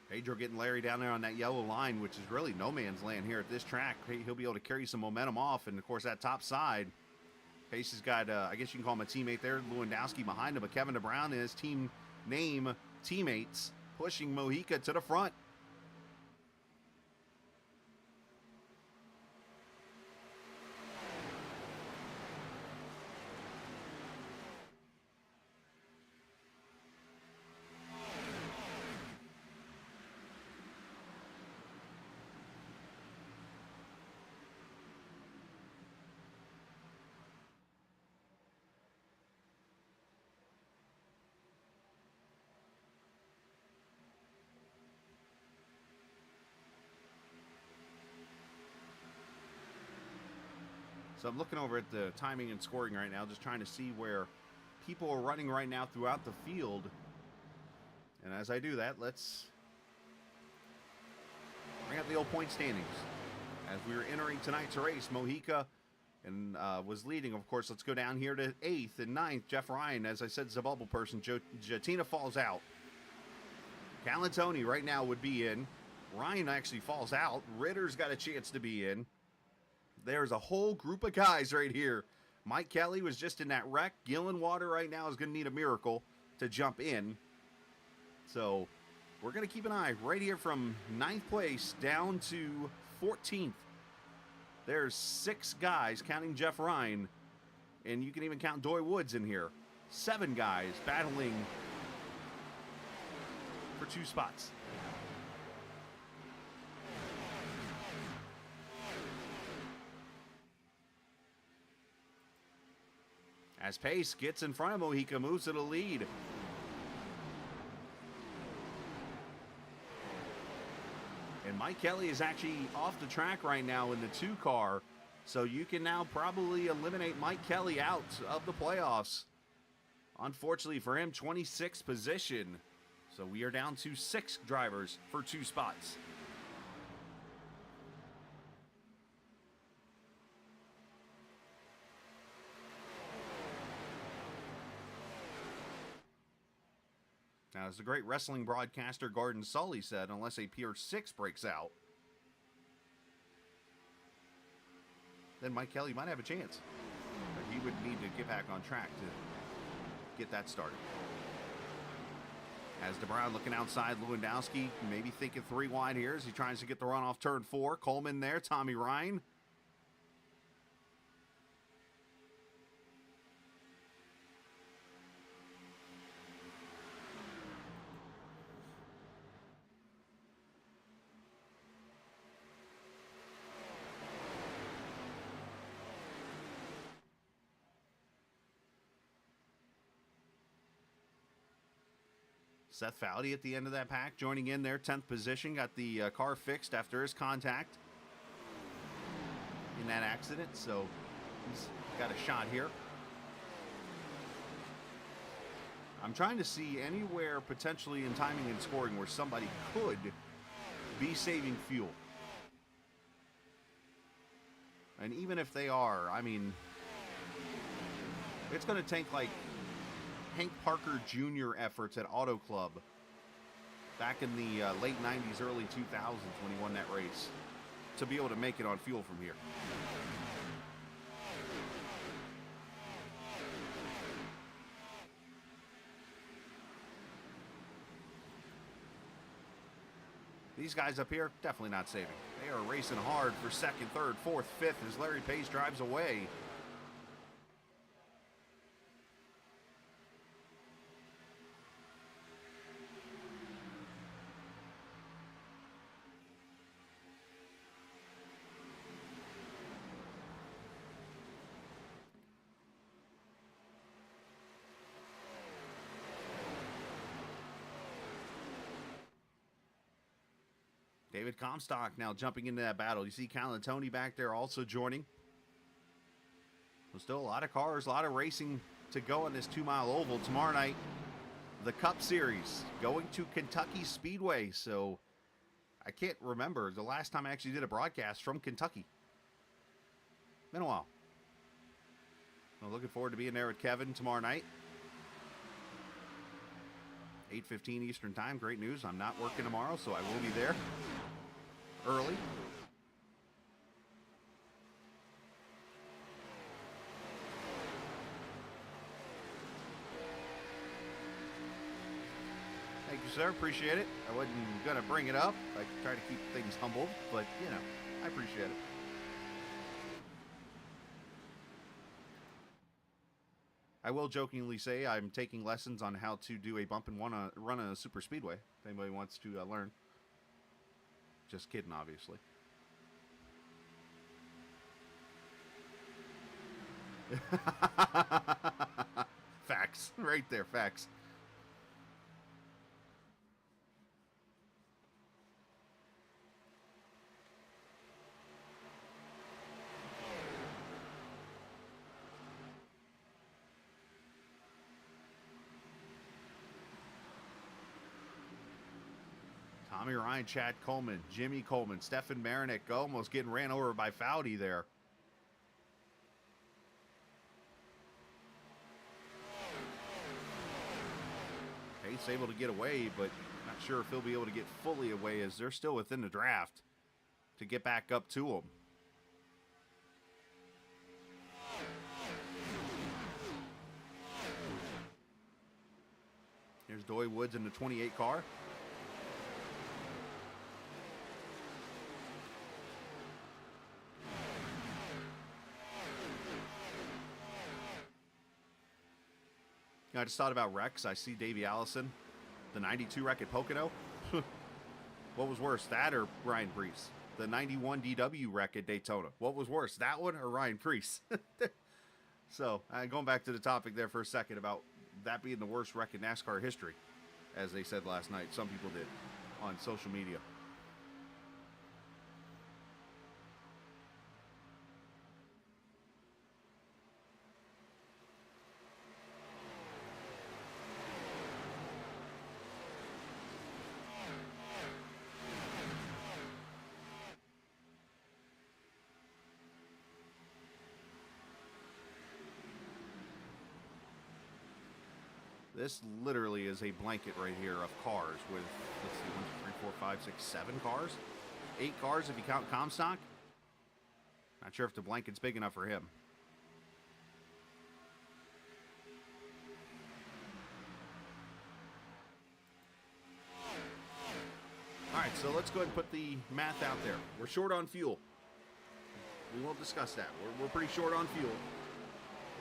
[SPEAKER 3] Pedro getting Larry down there on that yellow line, which is really no man's land here at this track. He'll be able to carry some momentum off, and of course that top side, Pace has got, I guess you can call him a teammate there, Lewandowski behind him, but Kevin DeBrown and his team name teammates pushing Mojica to the front. So I'm looking over at the timing and scoring right now, just trying to see where people are running right now throughout the field. And as I do that, let's bring up the old point standings. As we were entering tonight's race, Mojica and was leading. Of course, let's go down here to 8th and 9th. Jeff Ryan, as I said, is a bubble person. Jatina falls out. Calantoni right now would be in. Ryan actually falls out. Ritter's got a chance to be in. There's a whole group of guys right here. Mike Kelly was just in that wreck. Gillenwater right now is going to need a miracle to jump in. So we're going to keep an eye right here from 9th place down to 14th. There's 6 guys, counting Jeff Ryan, and you can even count Doy Woods in here. 7 guys battling for 2 spots. As Pace gets in front of Mojica, moves to the lead. And Mike Kelly is actually off the track right now in the 2 car. So you can now probably eliminate Mike Kelly out of the playoffs. Unfortunately for him, 26th position. So we are down to 6 drivers for 2 spots. Now, as the great wrestling broadcaster Gordon Sully said, unless a Pier 6 breaks out, then Mike Kelly might have a chance. But he would need to get back on track to get that started. As DeBrown looking outside, Lewandowski maybe thinking 3 wide here as he tries to get the run off turn 4. Coleman there, Tommy Ryan. Seth Foudy at the end of that pack, joining in there, 10th position, got the car fixed after his contact in that accident, so he's got a shot here. I'm trying to see anywhere potentially in timing and scoring where somebody could be saving fuel. And even if they are, I mean, it's going to take like Hank Parker Jr. efforts at Auto Club back in the late 90s, early 2000s when he won that race to be able to make it on fuel from here. These guys up here, definitely not saving. They are racing hard for 2nd, 3rd, 4th, 5th as Larry Page drives away. David Comstock now jumping into that battle. You see Calantoni back there also joining. There's still a lot of cars, a lot of racing to go on this 2-mile oval. Tomorrow night, the Cup Series going to Kentucky Speedway. So I can't remember the last time I actually did a broadcast from Kentucky. Been a while. I'm looking forward to being there with Kevin tomorrow night. 8:15 Eastern Time. Great news. I'm not working tomorrow, so I will be there early. Thank you, sir. Appreciate it. I wasn't going to bring it up. I try to keep things humble, but, you know, I appreciate it. I will jokingly say I'm taking lessons on how to do a bump and run on a super speedway. If anybody wants to learn. Just kidding, obviously. Facts. Right there, facts. Tommy Ryan, Chad Coleman, Jimmy Coleman, Stefan Marinik almost getting ran over by Foudy there. Pace able to get away, but not sure if he'll be able to get fully away as they're still within the draft to get back up to him. Here's Doy Woods in the 28 car. I just thought about wrecks. I see Davey Allison, the 92 wreck at Pocono. What was worse, that or Ryan Preece? The 91 DW wreck at Daytona. What was worse, that one or Ryan Preece? So, going back to the topic there for a second about that being the worst wreck in NASCAR history, as they said last night. Some people did on social media. This literally is a blanket right here of cars with, let's see, 1, 2, 3, 4, 5, 6, 7 cars. 8 cars if you count Comstock. Not sure if the blanket's big enough for him. All right, so let's go ahead and put the math out there. We're short on fuel. We won't discuss that. We're pretty short on fuel.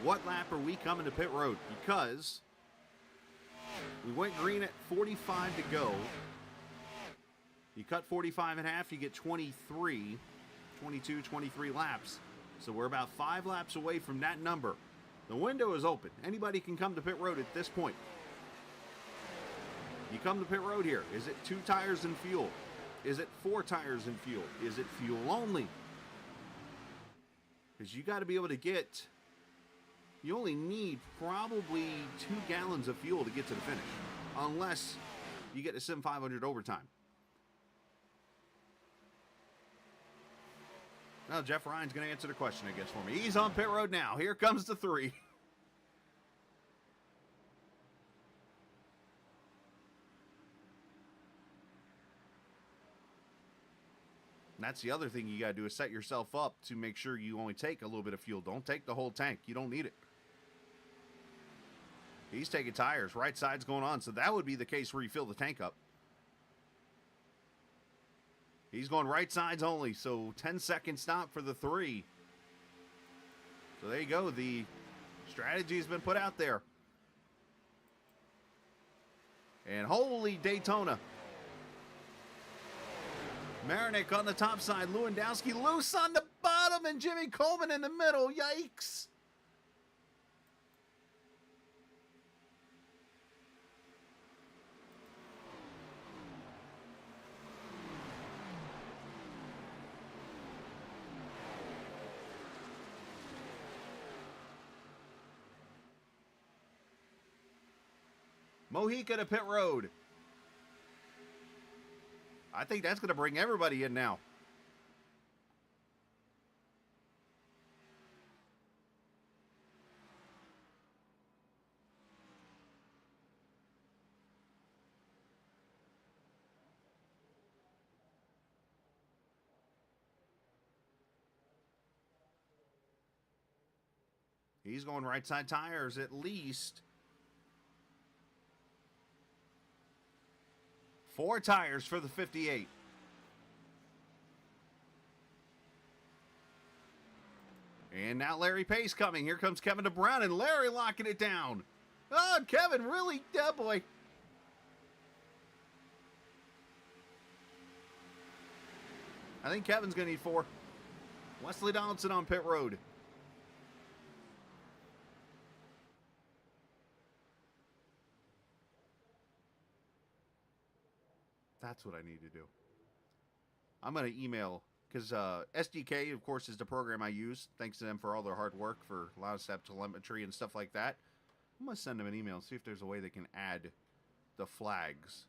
[SPEAKER 3] What lap are we coming to pit road? Because we went green at 45 to go. You cut 45 in half, you get 23, 22, 23 laps. So we're about 5 laps away from that number. The window is open. Anybody can come to pit road at this point. You come to pit road here. Is it 2 tires and fuel? Is it 4 tires and fuel? Is it fuel only? Because you got to be able to get, you only need probably 2 gallons of fuel to get to the finish. Unless you get to Sim500 overtime. Now, Jeff Ryan's going to answer the question, I guess, for me. He's on pit road now. Here comes the 3. And that's the other thing you got to do is set yourself up to make sure you only take a little bit of fuel. Don't take the whole tank. You don't need it. He's taking tires. Right side's going on. So that would be the case where you fill the tank up. He's going right sides only. So 10-second stop for the 3. So there you go. The strategy has been put out there. And holy Daytona. Marinik on the top side. Lewandowski loose on the bottom. And Jimmy Coleman in the middle. Yikes. Mojica to pit road. I think that's going to bring everybody in now. He's going right side tires at least. 4 tires for the 58. And now Larry Pace coming. Here comes Kevin DeBrown, and Larry locking it down. Oh, Kevin really, oh boy. I think Kevin's going to need 4. Wesley Donaldson on pit road. That's what I need to do. I'm going to email, because SDK, of course, is the program I use. Thanks to them for all their hard work, for a lot of step telemetry and stuff like that. I'm going to send them an email and see if there's a way they can add the flags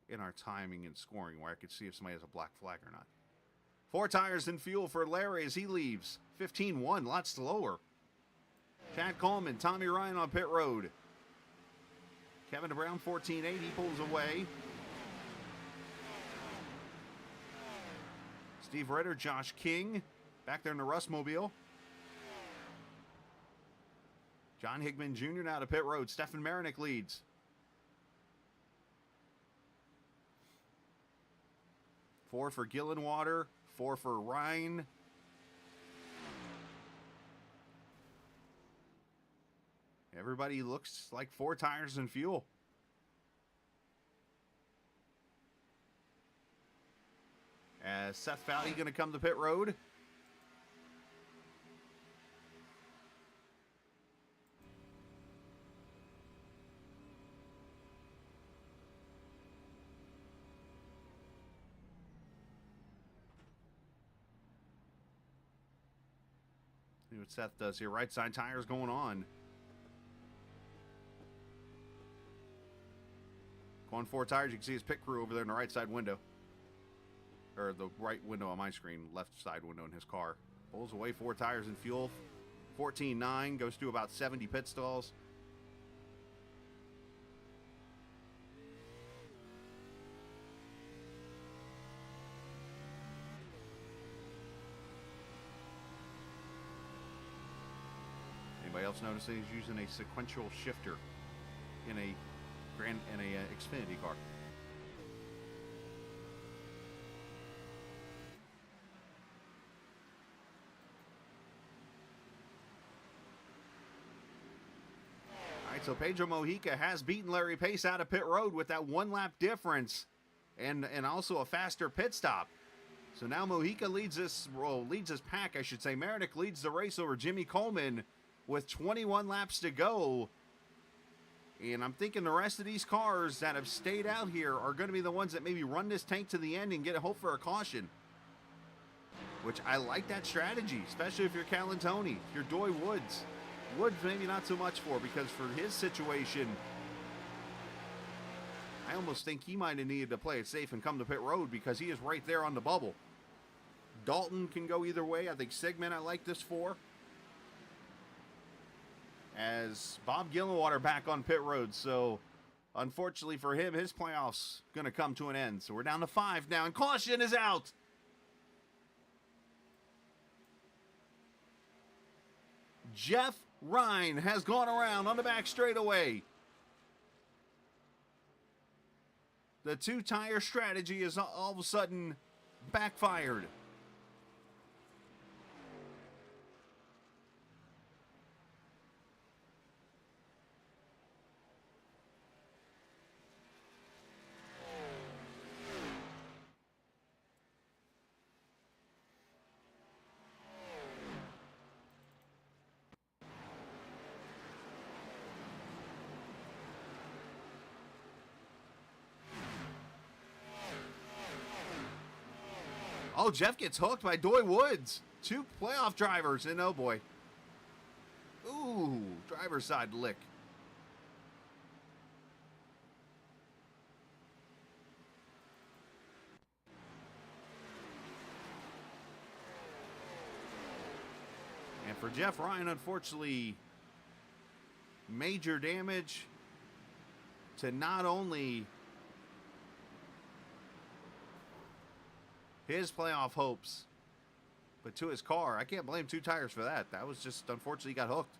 [SPEAKER 3] in our timing and scoring, where I could see if somebody has a black flag or not. 4 tires and fuel for Larry as he leaves. 15-1, a lot slower. Chad Coleman, Tommy Ryan on pit road. Kevin DeBrown, 14-8, he pulls away. Steve Ritter, Josh King, back there in the Rustmobile. John Higman Jr. now to pit road. Stefan Marinik leads. 4 for Gillenwater, 4 for Ryan. Everybody looks like 4 tires and fuel. As Seth Fowley going to come to pit road. See what Seth does here. Right side tires going on. Going 4 tires. You can see his pit crew over there in the right side window. Or the right window on my screen, left side window in his car. Pulls away 4 tires and fuel. 14.9, goes through about 70 pit stalls. else noticed that he's using a sequential shifter in a Xfinity car. All right, so Pedro Mojica has beaten Larry Pace out of pit road with that 1 lap difference and also a faster pit stop. So now Mojica leads this pack, I should say. Meredith leads the race over Jimmy Coleman with 21 laps to go. And I'm thinking the rest of these cars that have stayed out here are going to be the ones that maybe run this tank to the end and get a hope for a caution. Which I like that strategy, especially if you're Calantoni, if you're Doy Woods. Woods maybe not so much for, because for his situation, I almost think he might have needed to play it safe and come to pit road because he is right there on the bubble. Dalton can go either way. I think Sigmund I like this for. As Bob Gillenwater back on pit road, so unfortunately for him, his playoffs going to come to an end. So we're down to 5 now, and caution is out. Jeff Ryan has gone around on the back straightaway. The 2-tire strategy is all of a sudden backfired. Oh, Jeff gets hooked by Doy Woods. 2 playoff drivers, and oh boy. Ooh, driver's side lick. And for Jeff Ryan, unfortunately, major damage to not only his playoff hopes, but to his car. I can't blame 2 tires for that. That was just, unfortunately, he got hooked.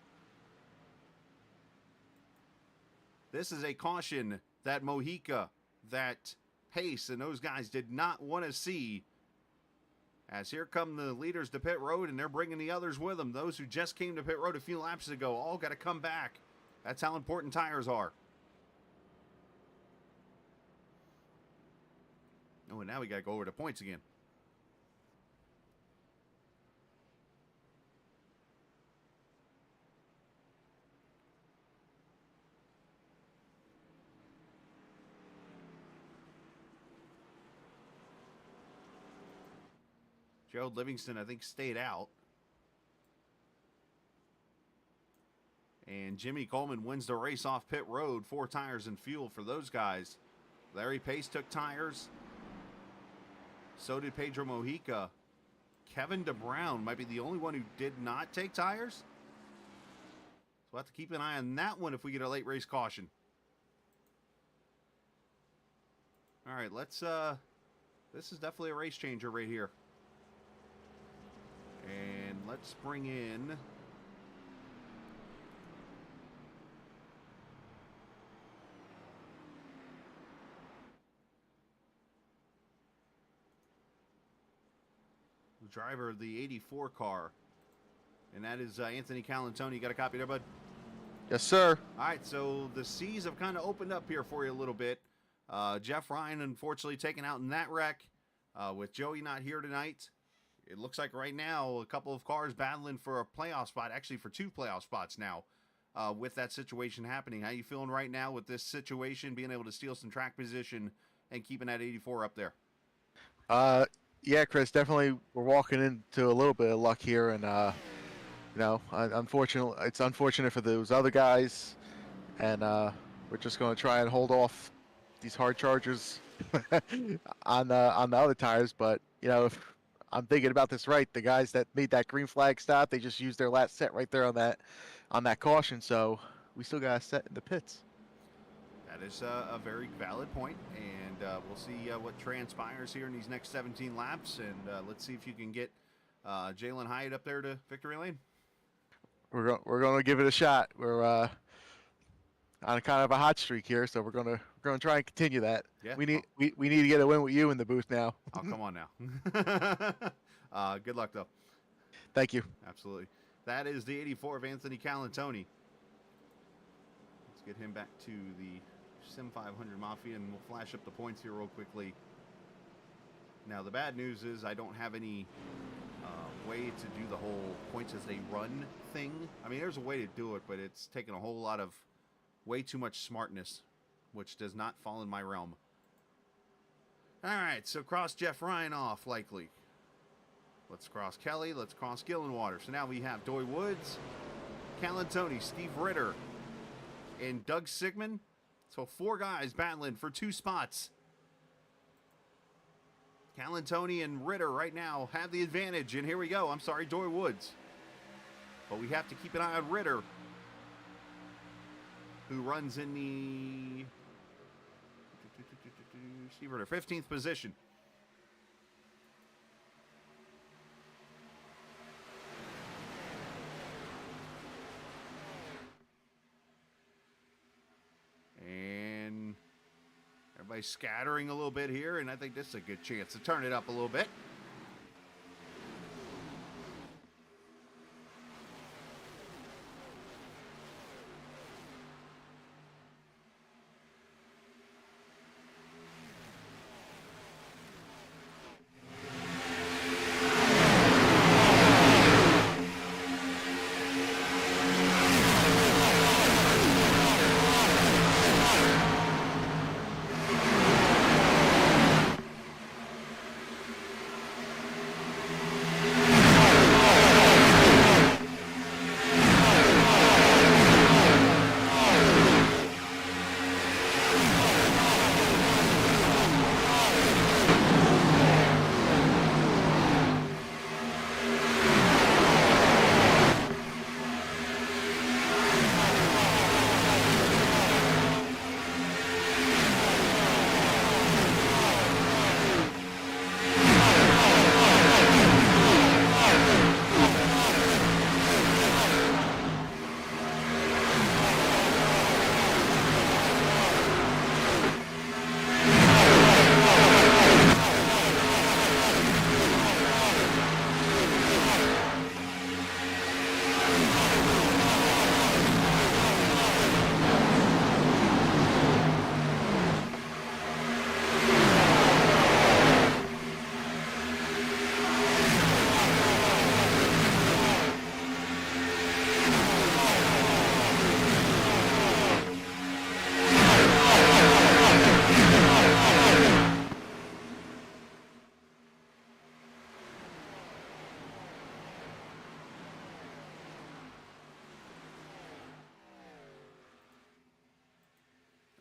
[SPEAKER 3] This is a caution that Mojica, that Pace, and those guys did not want to see. As here come the leaders to pit road, and they're bringing the others with them. Those who just came to pit road a few laps ago all got to come back. That's how important tires are. Oh, and now we got to go over the points again. Gerald Livingston, I think, stayed out. And Jimmy Coleman wins the race off pit road. 4 tires and fuel for those guys. Larry Pace took tires. So did Pedro Mojica. Kevin DeBrown might be the only one who did not take tires. So we'll have to keep an eye on that one if we get a late race caution. All right, let's, this is definitely a race changer right here. And let's bring in the driver of the 84 car, and that is Anthony Calantoni. You got a copy there, bud?
[SPEAKER 6] Yes, sir.
[SPEAKER 3] All right, so the seas have kind of opened up here for you a little bit. Jeff Ryan, unfortunately, taken out in that wreck with Joey not here tonight. It looks like right now a couple of cars battling for a playoff spot, actually for 2 playoff spots now with that situation happening. How you feeling right now with this situation, being able to steal some track position and keeping that 84 up there?
[SPEAKER 6] Yeah, Chris, definitely we're walking into a little bit of luck here, and you know, it's unfortunate for those other guys, and we're just going to try and hold off these hard chargers on the other tires. But you know, if I'm thinking about this right, the guys that made that green flag stop, they just used their last set right there on that caution. So we still got a set in the pits.
[SPEAKER 3] That is a very valid point, and we'll see what transpires here in these next 17 laps, and let's see if you can get Jalen Hyatt up there to victory lane.
[SPEAKER 6] we're gonna give it a shot. We're on a kind of a hot streak here, so we're gonna try and continue that.
[SPEAKER 3] Yeah.
[SPEAKER 6] We need we need to get a win with you in the booth now.
[SPEAKER 3] Oh, come on now. Good luck, though.
[SPEAKER 6] Thank you.
[SPEAKER 3] Absolutely. That is the 84 of Anthony Calantoni. Let's get him back to the Sim500 Mafia, and we'll flash up the points here real quickly. Now, the bad news is I don't have any way to do the whole points as they run thing. I mean, there's a way to do it, but it's taken a whole lot of way too much smartness, which does not fall in my realm. All right, so cross Jeff Ryan off, likely. Let's cross Kelly. Let's cross Gillenwater. So now we have Doy Woods, Calantoni, Steve Ritter, and Doug Sigmund. So 4 guys battling for 2 spots. Calantoni and Ritter right now have the advantage. And here we go. I'm sorry, Doy Woods. But we have to keep an eye on Ritter, who runs in the Steve Ritter, 15th position. And everybody's scattering a little bit here, and I think this is a good chance to turn it up a little bit.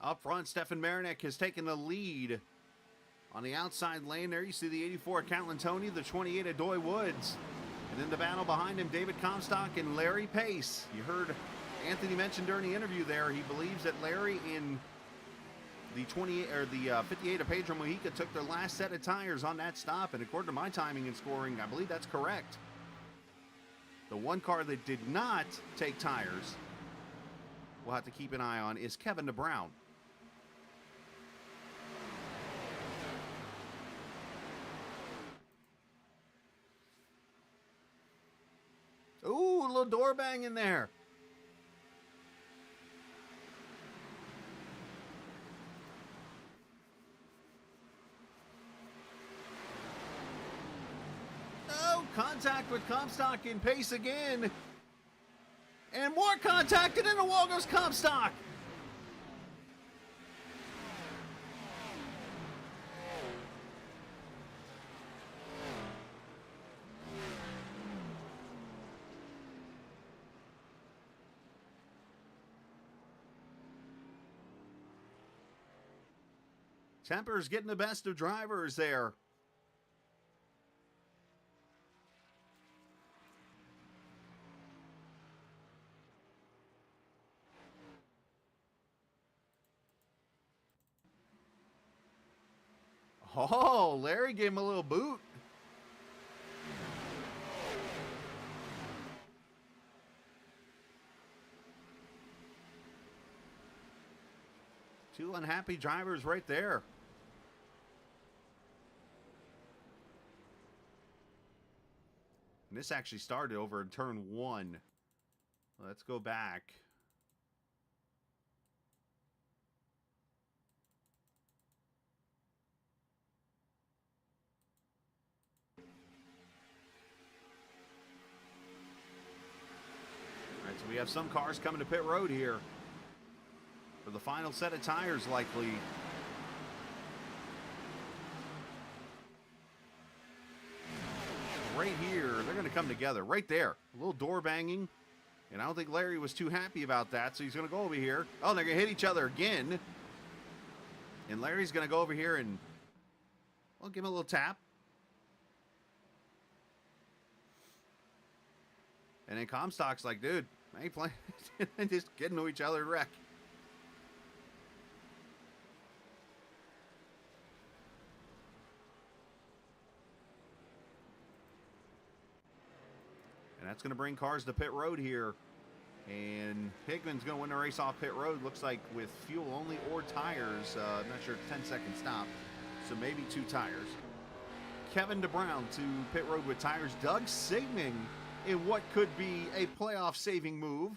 [SPEAKER 3] Up front, Stefan Marinek has taken the lead on the outside lane there. You see the 84 Calantoni, the 28 of Doy Woods. And in the battle behind him, David Comstock and Larry Pace. You heard Anthony mention during the interview there, he believes that Larry and the 58 of Pedro Mujica took their last set of tires on that stop. And according to my timing and scoring, I believe that's correct. The one car that did not take tires, we'll have to keep an eye on, is Kevin DeBrown. Ooh, a little door bang in there. Oh, contact with Comstock and Pace again. And more contact, and in the wall goes Comstock. Temper's getting the best of drivers there. Oh, Larry gave him a little boot. Two unhappy drivers right there. And this actually started over in turn 1. Let's go back. All right, so we have some cars coming to pit road here for the final set of tires, likely. Right here, they're going to come together. Right there. A little door banging. And I don't think Larry was too happy about that, so he's going to go over here. Oh, they're going to hit each other again. And Larry's going to go over here and, well, give him a little tap. And then Comstock's like, dude, I ain't playing. Just getting to each other and wreck. And that's going to bring cars to pit road here. And Hickman's going to win the race off pit road. Looks like with fuel only or tires. I'm not sure, 10-second stop. So maybe 2 tires. Kevin DeBrown to pit road with tires. Doug Sigmund in what could be a playoff saving move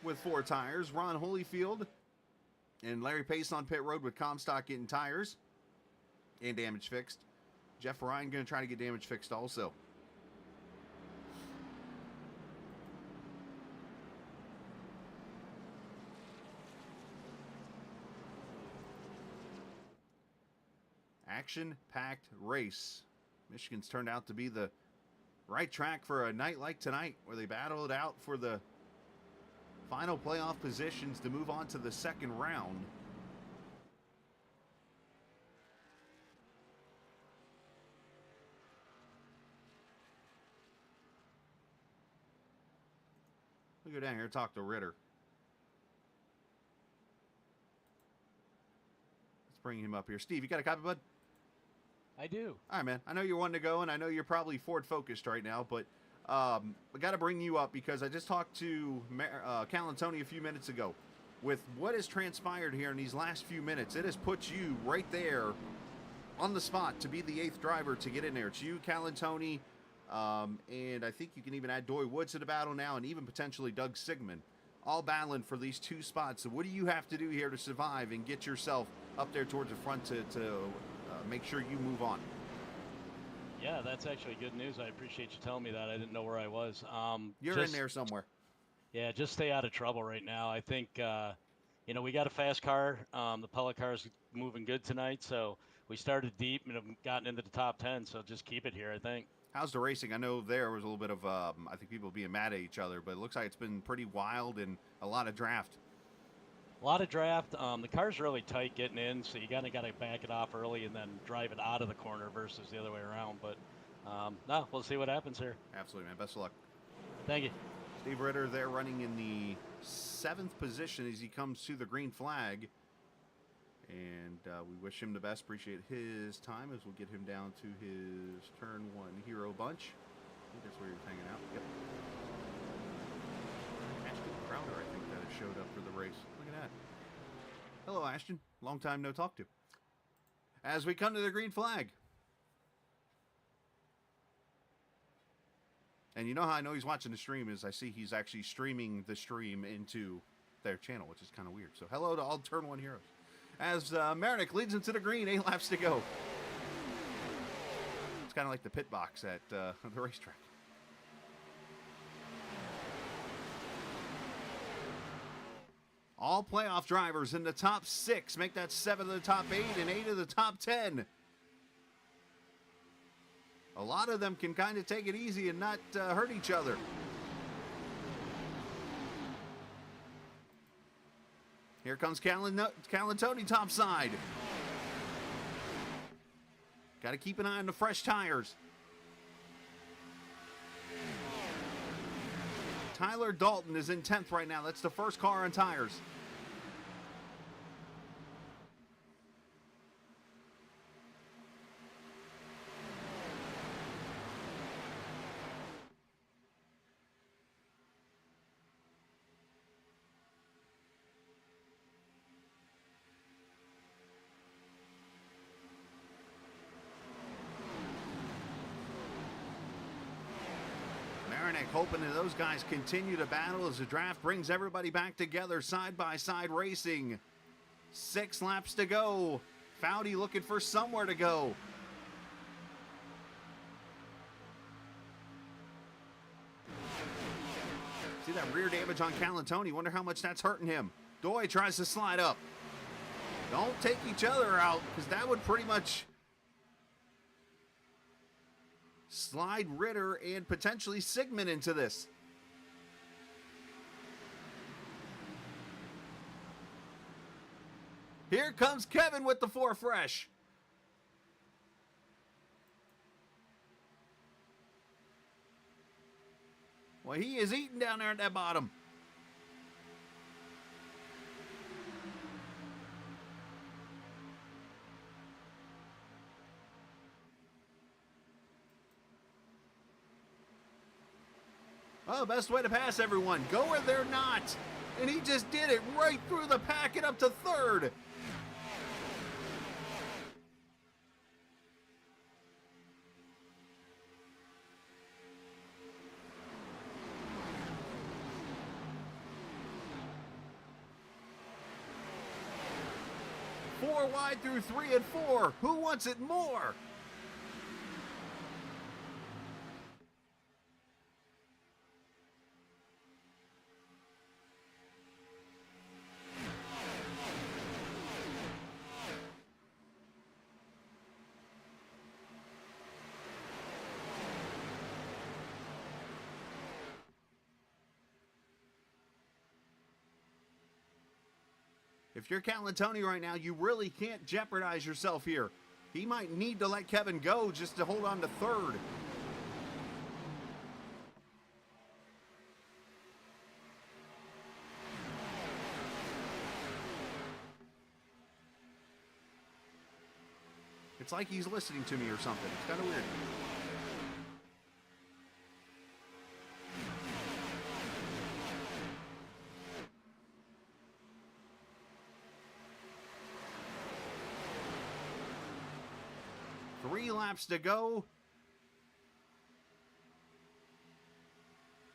[SPEAKER 3] with 4 tires. Ron Holyfield and Larry Pace on pit road with Comstock getting tires and damage fixed. Jeff Ryan going to try to get damage fixed also. Action-packed race. Michigan's turned out to be the right track for a night like tonight, where they battle it out for the final playoff positions to move on to the second round. We'll go down here and talk to Ritter. Let's bring him up here. Steve, you got a copy, bud?
[SPEAKER 7] I do.
[SPEAKER 3] All right, man. I know you're wanting to go, and I know you're probably Ford-focused right now, but I got to bring you up because I just talked to Calantoni a few minutes ago. With what has transpired here in these last few minutes, it has put you right there on the spot to be the 8th driver to get in there. It's you, Calantoni, and I think you can even add Doy Woods to the battle now, and even potentially Doug Sigmund, all battling for these 2 spots. So what do you have to do here to survive and get yourself up there towards the front to make sure you move on?
[SPEAKER 7] Yeah, that's actually good news. I appreciate you telling me that. I didn't know where I was.
[SPEAKER 3] You're in there somewhere.
[SPEAKER 7] Yeah, just stay out of trouble right now. I think, we got a fast car. The Pellet car is moving good tonight, so we started deep and have gotten into the top 10, so just keep it here, I think.
[SPEAKER 3] How's the racing? I know there was a little bit of, I think people being mad at each other, but it looks like it's been pretty wild and a lot of draft.
[SPEAKER 7] A lot of draft. The car's really tight getting in, so you got to back it off early and then drive it out of the corner versus the other way around. But, no, we'll see what happens here.
[SPEAKER 3] Absolutely, man. Best of luck.
[SPEAKER 7] Thank you.
[SPEAKER 3] Steve Ritter there running in the 7th position as he comes to the green flag. And we wish him the best. Appreciate his time as we'll get him down to his turn 1 hero bunch. I think that's where he was hanging out. Yep. Ashton Crowder, I think, that has showed up for the race. Look at that. Hello, Ashton. Long time no talk to. As we come to the green flag. And you know how I know he's watching the stream is I see he's actually streaming the stream into their channel, which is kind of weird. So hello to all turn 1 heroes. As Marinick leads into the green, 8 laps to go. It's kind of like the pit box at the racetrack. All playoff drivers in the top 6. Make that 7 of the top 8 and 8 of the top 10. A lot of them can kind of take it easy and not hurt each other. Here comes Calantoni topside. Got to keep an eye on the fresh tires. Tyler Dalton is in 10th right now. That's the first car on tires. Marinich hoping that those guys continue to battle as the draft brings everybody back together, side by side racing. 6 laps to go. Foudy looking for somewhere to go. See that rear damage on Cantoni. Wonder how much that's hurting him. Doy tries to slide up. Don't take each other out, because that would pretty much slide Ritter and potentially Sigmund into this. Here comes Kevin with the 4 fresh. Well, he is eating down there at that bottom. Oh, best way to pass everyone. Go where they're not. And he just did it right through the packet up to 3rd. Four wide through 3 and 4. Who wants it more? If you're Cantoni right now, you really can't jeopardize yourself here. He might need to let Kevin go just to hold on to 3rd. It's like he's listening to me or something. It's kind of weird. Three laps to go.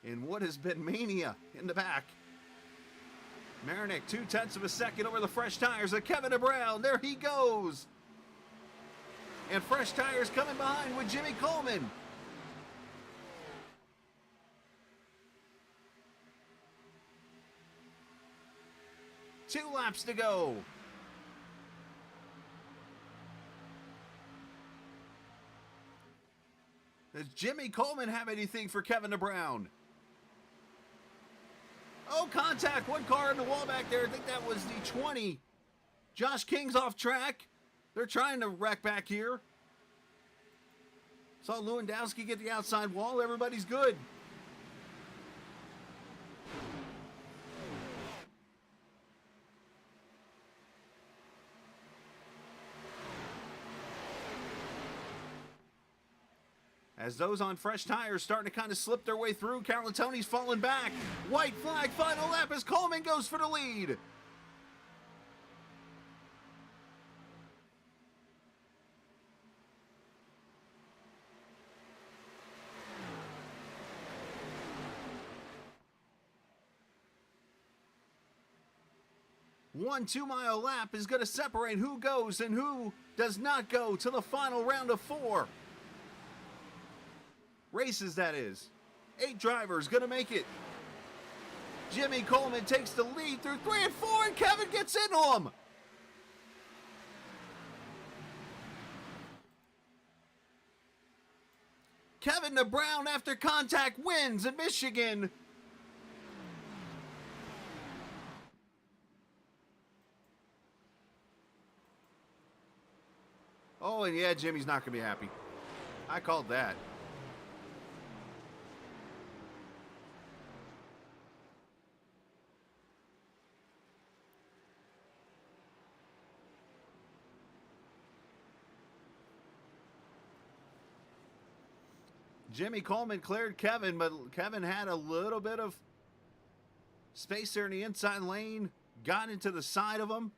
[SPEAKER 3] In what has been mania in the back. Marinich, 0.2 of a second over the fresh tires of Kevin Brown. There he goes. And fresh tires coming behind with Jimmy Coleman. Two laps to go. Does Jimmy Coleman have anything for Kevin Brown? Oh, contact. One car in the wall back there. I think that was the 20. Josh King's off track. They're trying to wreck back here. Saw Lewandowski get the outside wall. Everybody's good. As those on fresh tires starting to kind of slip their way through, Cantoni's falling back. White flag, final lap as Coleman goes for the lead. One 2-mile lap is going to separate who goes and who does not go to the final round of 4. Races, that is. 8 drivers going to make it. Jimmy Coleman takes the lead through 3 and 4, and Kevin gets into him. Kevin Brown, after contact, wins in Michigan. Oh, and yeah, Jimmy's not going to be happy. I called that. Jimmy Coleman cleared Kevin, but Kevin had a little bit of space there in the inside lane, got into the side of him.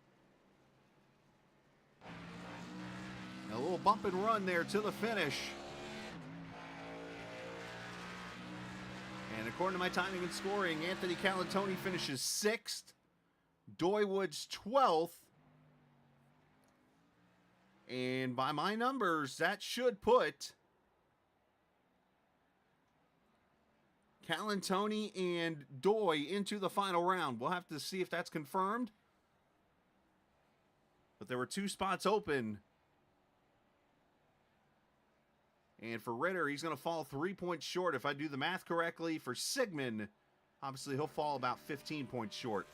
[SPEAKER 3] A little bump and run there to the finish. And according to my timing and scoring, Anthony Calantoni finishes 6th, Doywood's 12th. And by my numbers, that should put Calantoni and Doy into the final round. We'll have to see if that's confirmed. But there were 2 spots open. And for Ritter, he's going to fall 3 points short. If I do the math correctly, for Sigmund, obviously he'll fall about 15 points short.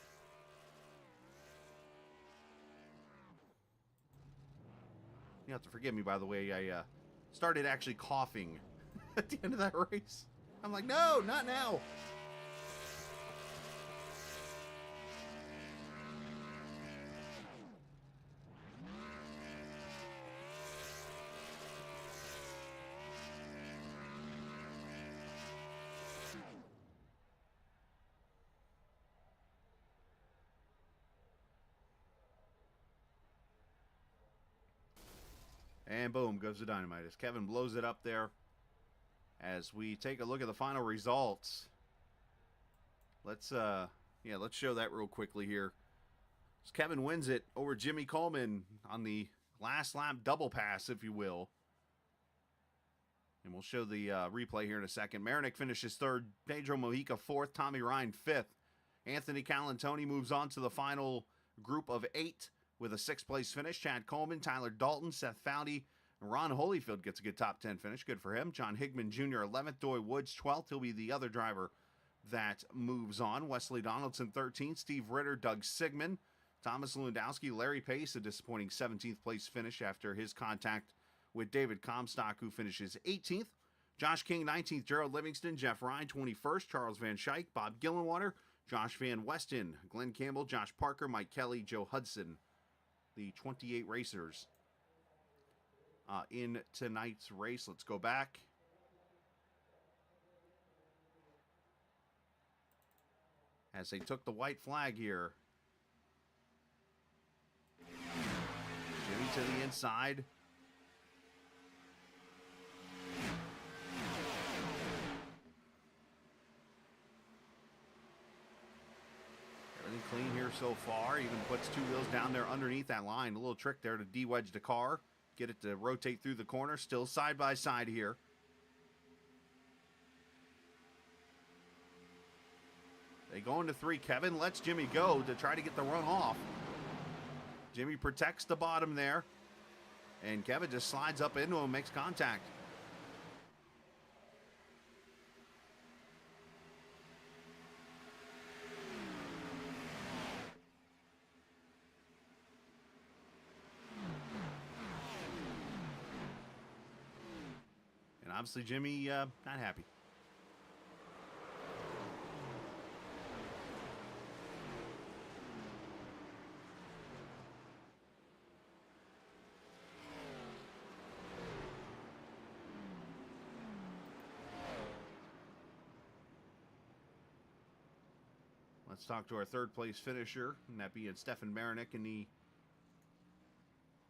[SPEAKER 3] You have to forgive me, by the way. I started actually coughing at the end of that race. I'm like, no, not now. And boom, goes the dynamite as Kevin blows it up there. As we take a look at the final results, let's show that real quickly here. As Kevin wins it over Jimmy Coleman on the last lap double pass, if you will. And we'll show the replay here in a second. Marinick finishes 3rd, Pedro Mojica 4th, Tommy Ryan 5th. Anthony Calantoni moves on to the final group of 8 with a 6th place finish. Chad Coleman, Tyler Dalton, Seth Foudy, and Ron Holyfield gets a good top 10 finish. Good for him. John Higman Jr. 11th, Doy Woods 12th. He'll be the other driver that moves on. Wesley Donaldson 13th, Steve Ritter, Doug Sigmund, Thomas Lewandowski, Larry Pace, a disappointing 17th place finish after his contact with David Comstock, who finishes 18th. Josh King 19th, Gerald Livingston, Jeff Ryan 21st, Charles Van Schaik, Bob Gillenwater, Josh Van Weston, Glenn Campbell, Josh Parker, Mike Kelly, Joe Hudson. The 28 racers in tonight's race. Let's go back. As they took the white flag here. Jimmy to the inside. Everything clean here so far. Even puts 2 wheels down there underneath that line. A little trick there to de-wedge the car. Get it to rotate through the corner. Still side by side here. They go into 3. Kevin lets Jimmy go to try to get the run off. Jimmy protects the bottom there. And Kevin just slides up into him, makes contact. And obviously Jimmy not happy. Let's talk to our 3rd place finisher, and that being Stefan Marinick in the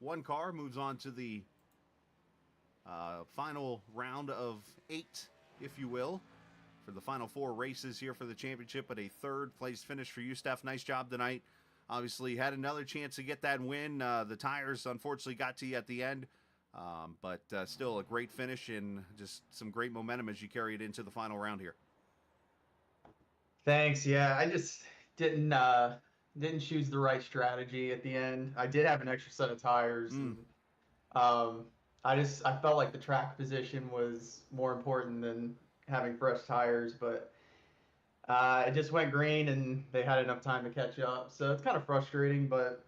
[SPEAKER 3] 1 car. Moves on to the final round of 8, if you will, for the final 4 races here for the championship. But a 3rd place finish for you, Steph. Nice job tonight. Obviously had another chance to get that win. The tires unfortunately got to you at the end, but still a great finish and just some great momentum as you carry it into the final round here.
[SPEAKER 8] Thanks. Yeah, I just didn't choose the right strategy at the end. I did have an extra set of tires. And, I felt like the track position was more important than having fresh tires, but it just went green and they had enough time to catch up. So it's kind of frustrating, but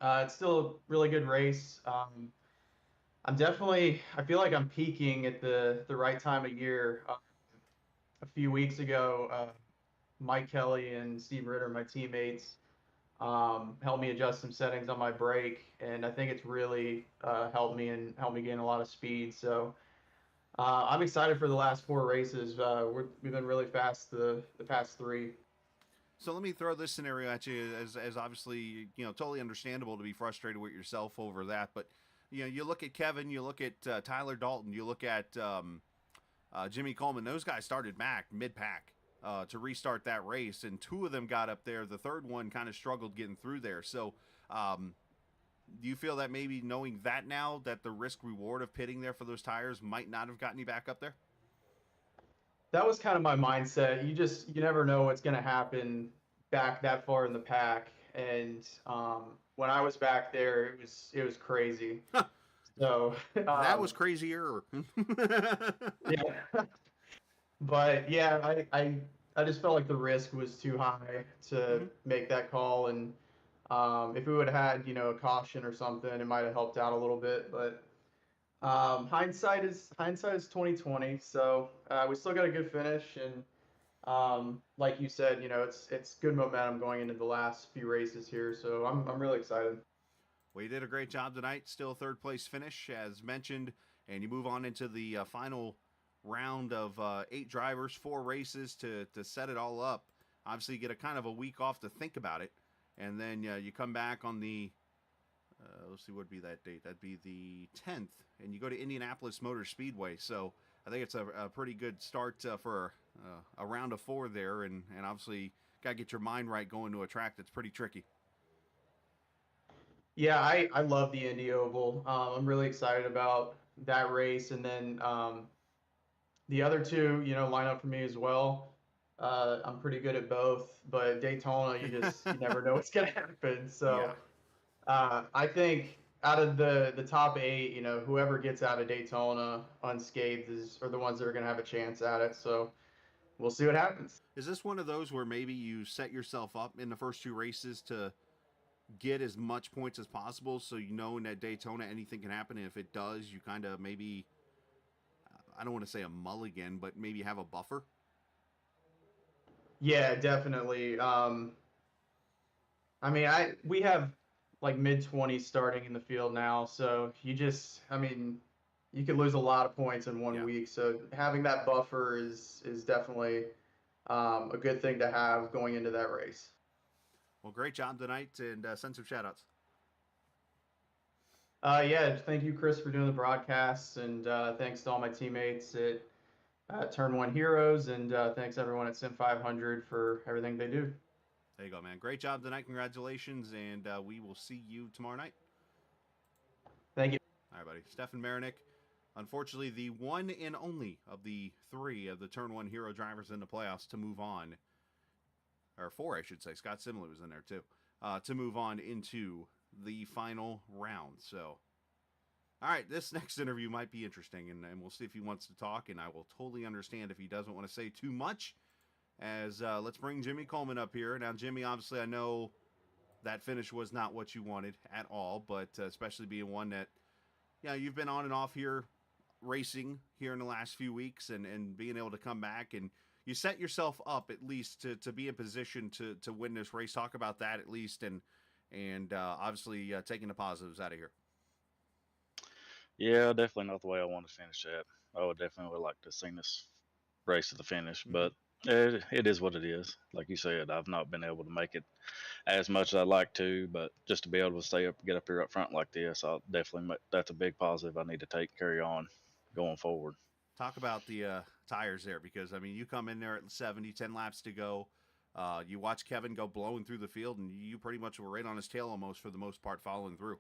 [SPEAKER 8] it's still a really good race. I feel like I'm peaking at the right time of year. A few weeks ago, Mike Kelly and Steve Ritter, my teammates, helped me adjust some settings on my brake, and I think it's really helped me gain a lot of speed. So I'm excited for the last 4 races. We've been really fast the past 3.
[SPEAKER 3] So let me throw this scenario at you, as obviously, totally understandable to be frustrated with yourself over that. But, you look at Kevin, you look at Tyler Dalton, you look at Jimmy Coleman, those guys started back mid-pack to restart that race, and 2 of them got up there. The third one kind of struggled getting through there. So do you feel that maybe knowing that now, that the risk-reward of pitting there for those tires might not have gotten you back up there?
[SPEAKER 8] That was kind of my mindset. You never know what's going to happen back that far in the pack. And when I was back there, it was crazy. So
[SPEAKER 3] that was crazier.
[SPEAKER 8] yeah. But yeah, I just felt like the risk was too high to make that call, and if we would have had a caution or something, it might have helped out a little bit. But hindsight is 2020, so we still got a good finish, and like you said, it's good momentum going into the last few races here, so I'm really excited.
[SPEAKER 3] Well, you did a great job tonight. Still a 3rd place finish, as mentioned, and you move on into the final round of 8 drivers, 4 races to set it all up. Obviously, you get a kind of a week off to think about it, and then you come back on the let's see, what would be that date? That'd be the 10th, and you go to Indianapolis Motor Speedway. So I think it's a pretty good start for a round of 4 there, and obviously got to get your mind right going to a track that's pretty tricky.
[SPEAKER 8] Yeah, I love the Indy Oval. I'm really excited about that race, and then the other 2, line up for me as well. I'm pretty good at both, but Daytona, you never know what's gonna happen. So I think out of the top 8, whoever gets out of Daytona unscathed are the ones that are gonna have a chance at it. So we'll see what happens.
[SPEAKER 3] Is this one of those where maybe you set yourself up in the first 2 races to get as much points as possible, so in that Daytona anything can happen, and if it does, you kind of maybe, I don't want to say a mulligan, but maybe have a buffer?
[SPEAKER 8] Yeah, definitely. We have like mid-20s starting in the field now, so you could lose a lot of points in one week. So having that buffer is definitely a good thing to have going into that race.
[SPEAKER 3] Well, great job tonight, and send some shout-outs.
[SPEAKER 8] Yeah, thank you, Chris, for doing the broadcasts, and thanks to all my teammates at Turn 1 Heroes, and thanks everyone at Sim500 for everything they do.
[SPEAKER 3] There you go, man. Great job tonight. Congratulations, and we will see you tomorrow night.
[SPEAKER 8] Thank you.
[SPEAKER 3] All right, buddy. Stefan Marinick, unfortunately, the one and only of the 3 of the Turn 1 Hero drivers in the playoffs to move on, or 4, I should say. Scott Simley was in there, too, to move on into the final round. So, all right, this next interview might be interesting, and we'll see if he wants to talk, and I will totally understand if he doesn't want to say too much, as let's bring Jimmy Coleman up here. Now, Jimmy, obviously, I know that finish was not what you wanted at all, but especially being one that, you've been on and off here racing here in the last few weeks, and being able to come back, and you set yourself up at least to be in position to win this race. Talk about that at least, and obviously taking the positives out of here.
[SPEAKER 9] Yeah, definitely not the way I want to finish that. I would definitely like to see this race to the finish, but it is what it is. Like you said, I've not been able to make it as much as I'd like to, but just to be able to get up here up front like this, I'll definitely that's a big positive I need to carry on going forward.
[SPEAKER 3] Talk about the tires there, because you come in there at 70, 10 laps to go. You watch Kevin go blowing through the field, and you pretty much were right on his tail almost for the most part, following through.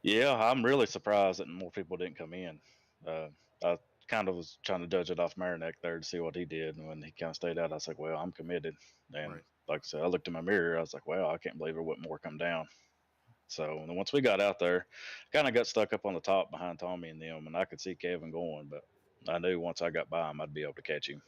[SPEAKER 9] Yeah, I'm really surprised that more people didn't come in. I kind of was trying to judge it off Marinick there to see what he did, and when he kind of stayed out, I was like, well, I'm committed. And like I said, I looked in my mirror, I was like, well, I can't believe there wasn't more come down. So once we got out there, kind of got stuck up on the top behind Tommy and them, and I could see Kevin going, but I knew once I got by him, I'd be able to catch him.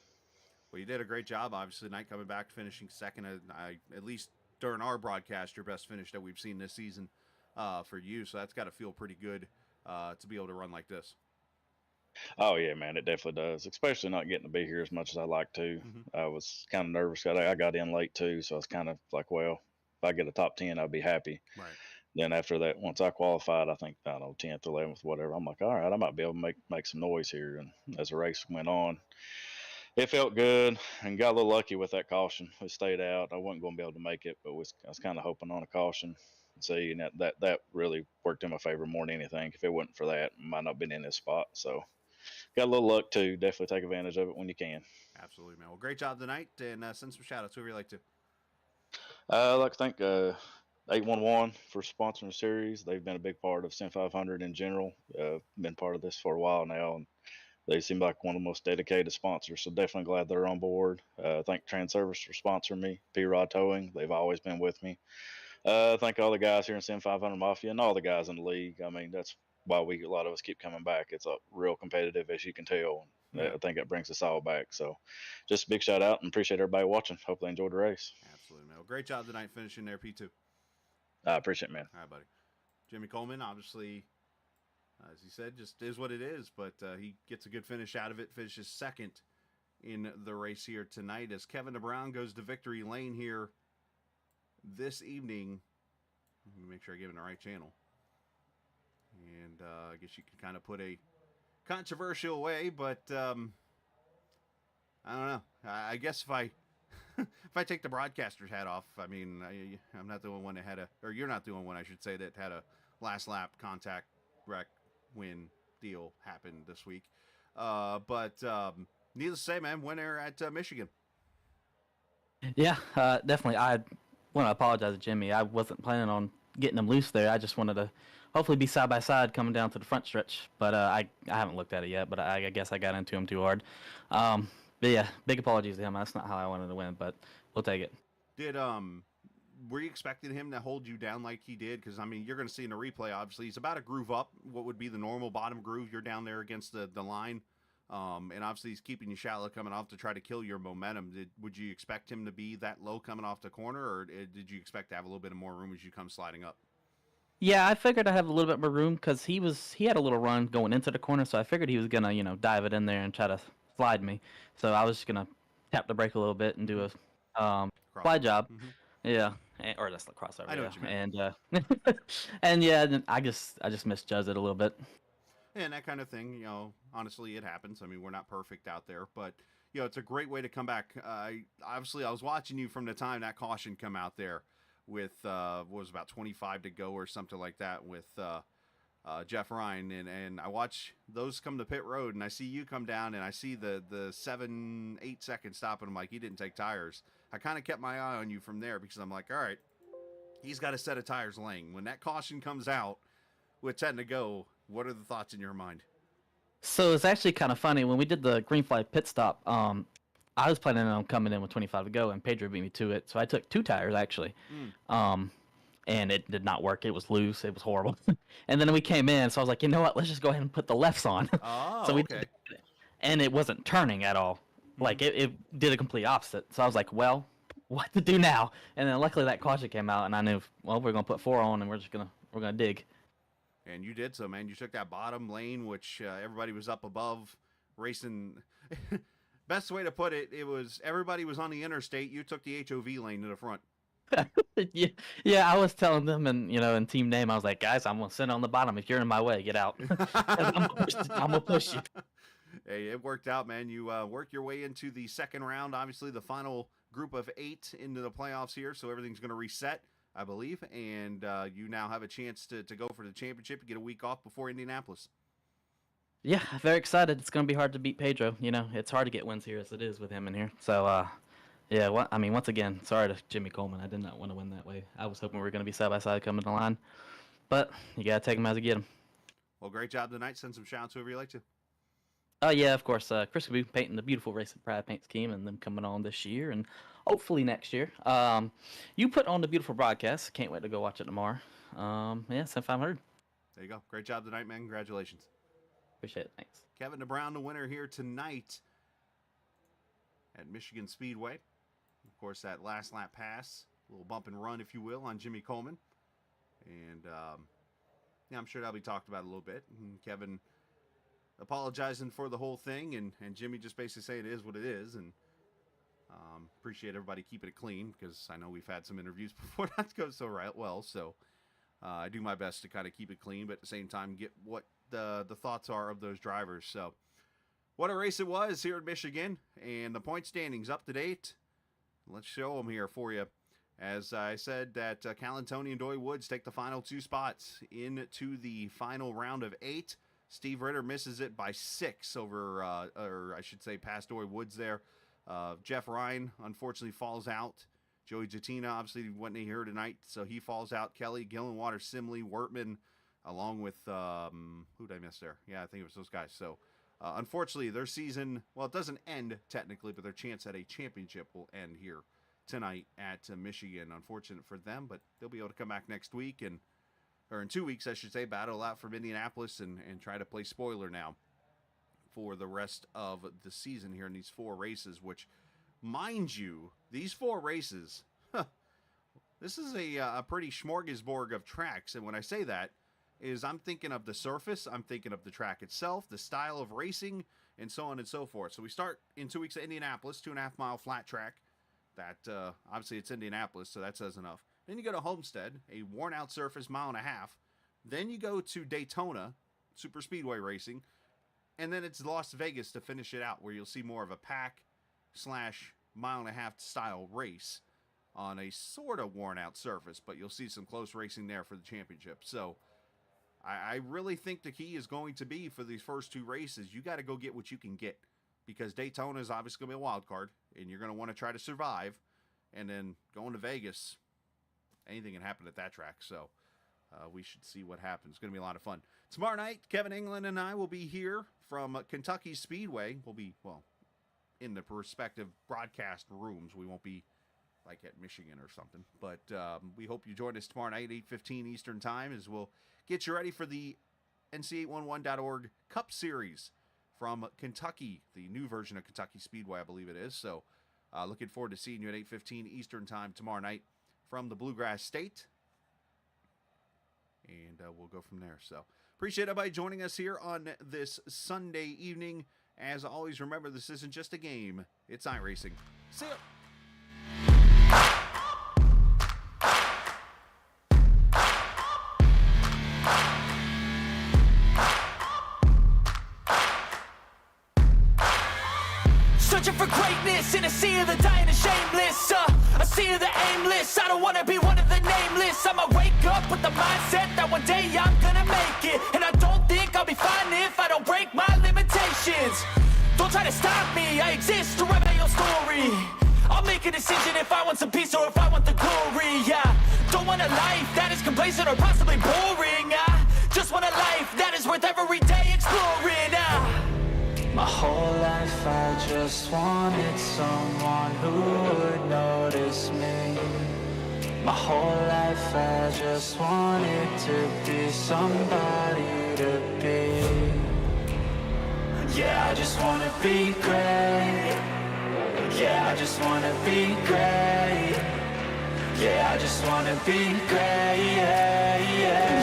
[SPEAKER 3] Well, you did a great job, obviously, tonight, coming back, finishing second. At least during our broadcast, your best finish that we've seen this season for you. So that's got to feel pretty good to be able to run like this.
[SPEAKER 9] Oh, yeah, man, it definitely does, especially not getting to be here as much as I like to. I was kind of nervous. I got in late, too, so I was kind of like, well, if I get a top 10, I'd be happy.
[SPEAKER 3] Right.
[SPEAKER 9] Then after that, once I qualified, I think, I don't know, 10th, 11th, whatever, I'm like, all right, I might be able to make some noise here. And as the race went on, it felt good, and got a little lucky with that caution. We stayed out. I wasn't going to be able to make it, but I was kind of hoping on a caution. See, and that really worked in my favor more than anything. If it wasn't for that, I might not have been in this spot. So got a little luck too. Definitely take advantage of it when you can.
[SPEAKER 3] Absolutely, man. Well, great job tonight, and send some shout outs whoever you like to.
[SPEAKER 9] I'd like to thank 811 for sponsoring the series. They've been a big part of Sim500 in general. Been part of this for a while now, and they seem like one of the most dedicated sponsors. So definitely glad they're on board. Thank Transervice for sponsoring me. P-Rod Towing, they've always been with me. Thank all the guys here in Sim500 Mafia and all the guys in the league. I mean, that's why a lot of us keep coming back. It's a real competitive, as you can tell. I think it brings us all back. So just a big shout out and appreciate everybody watching. Hope they enjoyed the race.
[SPEAKER 3] Absolutely, man. Well, great job tonight finishing there, P2.
[SPEAKER 9] I appreciate it, man.
[SPEAKER 3] All right, buddy. Jimmy Coleman, obviously, as he said, just is what it is, but he gets a good finish out of it, finishes second in the race here tonight as Kevin DeBrown goes to victory lane here this evening. Let me make sure I give him the right channel. And I guess you can kind of put a controversial way, but I don't know. I guess if I if I take the broadcaster's hat off, I mean, I'm not the only one that had or you're not the only one, I should say, that had a last lap contact wreck win deal happen this week. But needless to say, man, winner at Michigan.
[SPEAKER 10] Yeah, definitely. I want to apologize to Jimmy. I wasn't planning on getting him loose there. I just wanted to hopefully be side by side coming down to the front stretch. But I haven't looked at it yet, but I guess I got into him too hard. But yeah, big apologies to him. That's not how I wanted to win, but we'll take it.
[SPEAKER 3] Did were you expecting him to hold you down like he did? Because I mean, you're going to see in the replay. Obviously, he's about to groove up. What would be the normal bottom groove? You're down there against the line, and obviously he's keeping you shallow coming off to try to kill your momentum. Would you expect him to be that low coming off the corner, or did you expect to have a little bit of more room as you come sliding up?
[SPEAKER 10] Yeah, I figured I'd have a little bit more room because he had a little run going into the corner, so I figured he was gonna dive it in there and try to slide me. So I was just gonna tap the brake a little bit and do a slide job.
[SPEAKER 3] Mm-hmm.
[SPEAKER 10] Yeah, or that's the crossover.
[SPEAKER 3] I know what you meant.
[SPEAKER 10] And and yeah, then I just misjudged it a little bit.
[SPEAKER 3] And that kind of thing, honestly, it happens. I mean, we're not perfect out there, but it's a great way to come back. Obviously, I was watching you from the time that caution come out there with what was about 25 to go or something like that with Jeff Ryan, and I watch those come to pit road, and I see you come down, and I see the 7-8 second stop, and I'm like, he didn't take tires. I kind of kept my eye on you from there because I'm like, all right, he's got a set of tires laying. When that caution comes out with 10 to go, what are the thoughts in your mind?
[SPEAKER 10] So it's actually kind of funny. When we did the green flag pit stop, I was planning on coming in with 25 to go, and Pedro beat me to it. So I took 2 tires, actually. And it did not work. It was loose. It was horrible. And then we came in, so I was like, you know what? Let's just go ahead and put the lefts on.
[SPEAKER 3] Oh,
[SPEAKER 10] so we
[SPEAKER 3] okay.
[SPEAKER 10] did, and it wasn't turning at all. Like, it did a complete opposite. So I was like, well, what to do now? And then luckily that caution came out, and I knew, well, we're going to put 4 on, and we're going to dig.
[SPEAKER 3] And you did so, man. You took that bottom lane, which everybody was up above racing. Best way to put it, it was everybody was on the interstate. You took the HOV lane to the front.
[SPEAKER 10] Yeah, I was telling them, and in team name, I was like, guys, I'm gonna sit on the bottom. If you're in my way, get out. I'm gonna push you.
[SPEAKER 3] Hey, it worked out, man. You worked your way into the second round. Obviously, the final group of 8 into the playoffs here, so everything's gonna reset, I believe, and you now have a chance to go for the championship. You get a week off before Indianapolis.
[SPEAKER 10] Yeah, very excited. It's gonna be hard to beat Pedro. It's hard to get wins here as it is with him in here. So. Yeah, once again, sorry to Jimmy Coleman. I did not want to win that way. I was hoping we were going to be side by side coming to the line. But you got to take them as you get them.
[SPEAKER 3] Well, great job tonight. Send some shouts whoever you like to.
[SPEAKER 10] Oh, yeah, of course. Chris will be painting the beautiful Race of Pride paint scheme and them coming on this year and hopefully next year. You put on the beautiful broadcast. Can't wait to go watch it tomorrow. Yeah, Sim500.
[SPEAKER 3] There you go. Great job tonight, man. Congratulations.
[SPEAKER 10] Appreciate it. Thanks.
[SPEAKER 3] Kevin DeBrown, the winner here tonight at Michigan Speedway. Of course, that last lap pass, a little bump and run, if you will, on Jimmy Coleman. And yeah, I'm sure that'll be talked about a little bit. And Kevin apologizing for the whole thing, and Jimmy just basically saying it is what it is. And appreciate everybody keeping it clean, because I know we've had some interviews before that goes so well. So I do my best to kind of keep it clean, but at the same time get what the thoughts are of those drivers. So what a race it was here in Michigan, and the point standings up to date. Let's show them here for you. As I said, that Calantoni and Doy Woods take the final 2 spots into the final round of 8. Steve Ritter misses it by 6 over, or I should say, past Dory Woods there. Jeff Ryan, unfortunately, falls out. Joey Jatina, obviously, wasn't here tonight, so he falls out. Kelly, Gillenwater, Simley, Wertman, along with, who did I miss there? Yeah, I think it was those guys. So, unfortunately, their season, well, it doesn't end technically, but their chance at a championship will end here tonight at Michigan. Unfortunate for them, but they'll be able to come back next week, or in 2 weeks, I should say, battle out from Indianapolis and try to play spoiler now for the rest of the season here in these 4 races, which, mind you, these 4 races, this is a pretty smorgasbord of tracks. And when I say that, is I'm thinking of the surface, I'm thinking of the track itself, the style of racing, and so on and so forth. So we start in 2 weeks at Indianapolis, 2.5 mile flat track. That, obviously, it's Indianapolis, so that says enough. Then you go to Homestead, a worn-out surface, 1.5 miles. Then you go to Daytona, super speedway racing. And then it's Las Vegas to finish it out, where you'll see more of a pack/1.5-mile style race on a sort of worn-out surface. But you'll see some close racing there for the championship. So I really think the key is going to be for these first 2 races, you got to go get what you can get. Because Daytona is obviously going to be a wild card, and you're going to want to try to survive. And then going to Vegas, anything can happen at that track. So we should see what happens. It's going to be a lot of fun. Tomorrow night, Kevin England and I will be here from Kentucky Speedway. We'll be, well, in the respective broadcast rooms. We won't be like at Michigan or something. But we hope you join us tomorrow night, 8:15 Eastern Time, as we'll get you ready for the NC811.org Cup Series from Kentucky, the new version of Kentucky Speedway, I believe it is. So looking forward to seeing you at 8:15 Eastern Time tomorrow night from the Bluegrass State. And we'll go from there. So appreciate everybody joining us here on this Sunday evening. As always, remember, this isn't just a game. It's iRacing. See ya.
[SPEAKER 1] Searching for greatness in a sea of the dying and shameless, a sea of the aimless. I don't wanna be one of the nameless. I'ma wake up with the mindset that one day I'm gonna make it. And I don't think I'll be fine if I don't break my limitations. Don't try to stop me, I exist to write my own story. I'll make a decision if I want some peace or if I want the glory. Yeah, don't want a life that is complacent or possibly boring. I just want a life that is worth every day exploring.
[SPEAKER 2] My whole life I just wanted someone who would notice me. My whole life I just wanted to be somebody to be. Yeah, I just wanna be great. Yeah, I just wanna be great. Yeah, I just wanna be great. Yeah, yeah.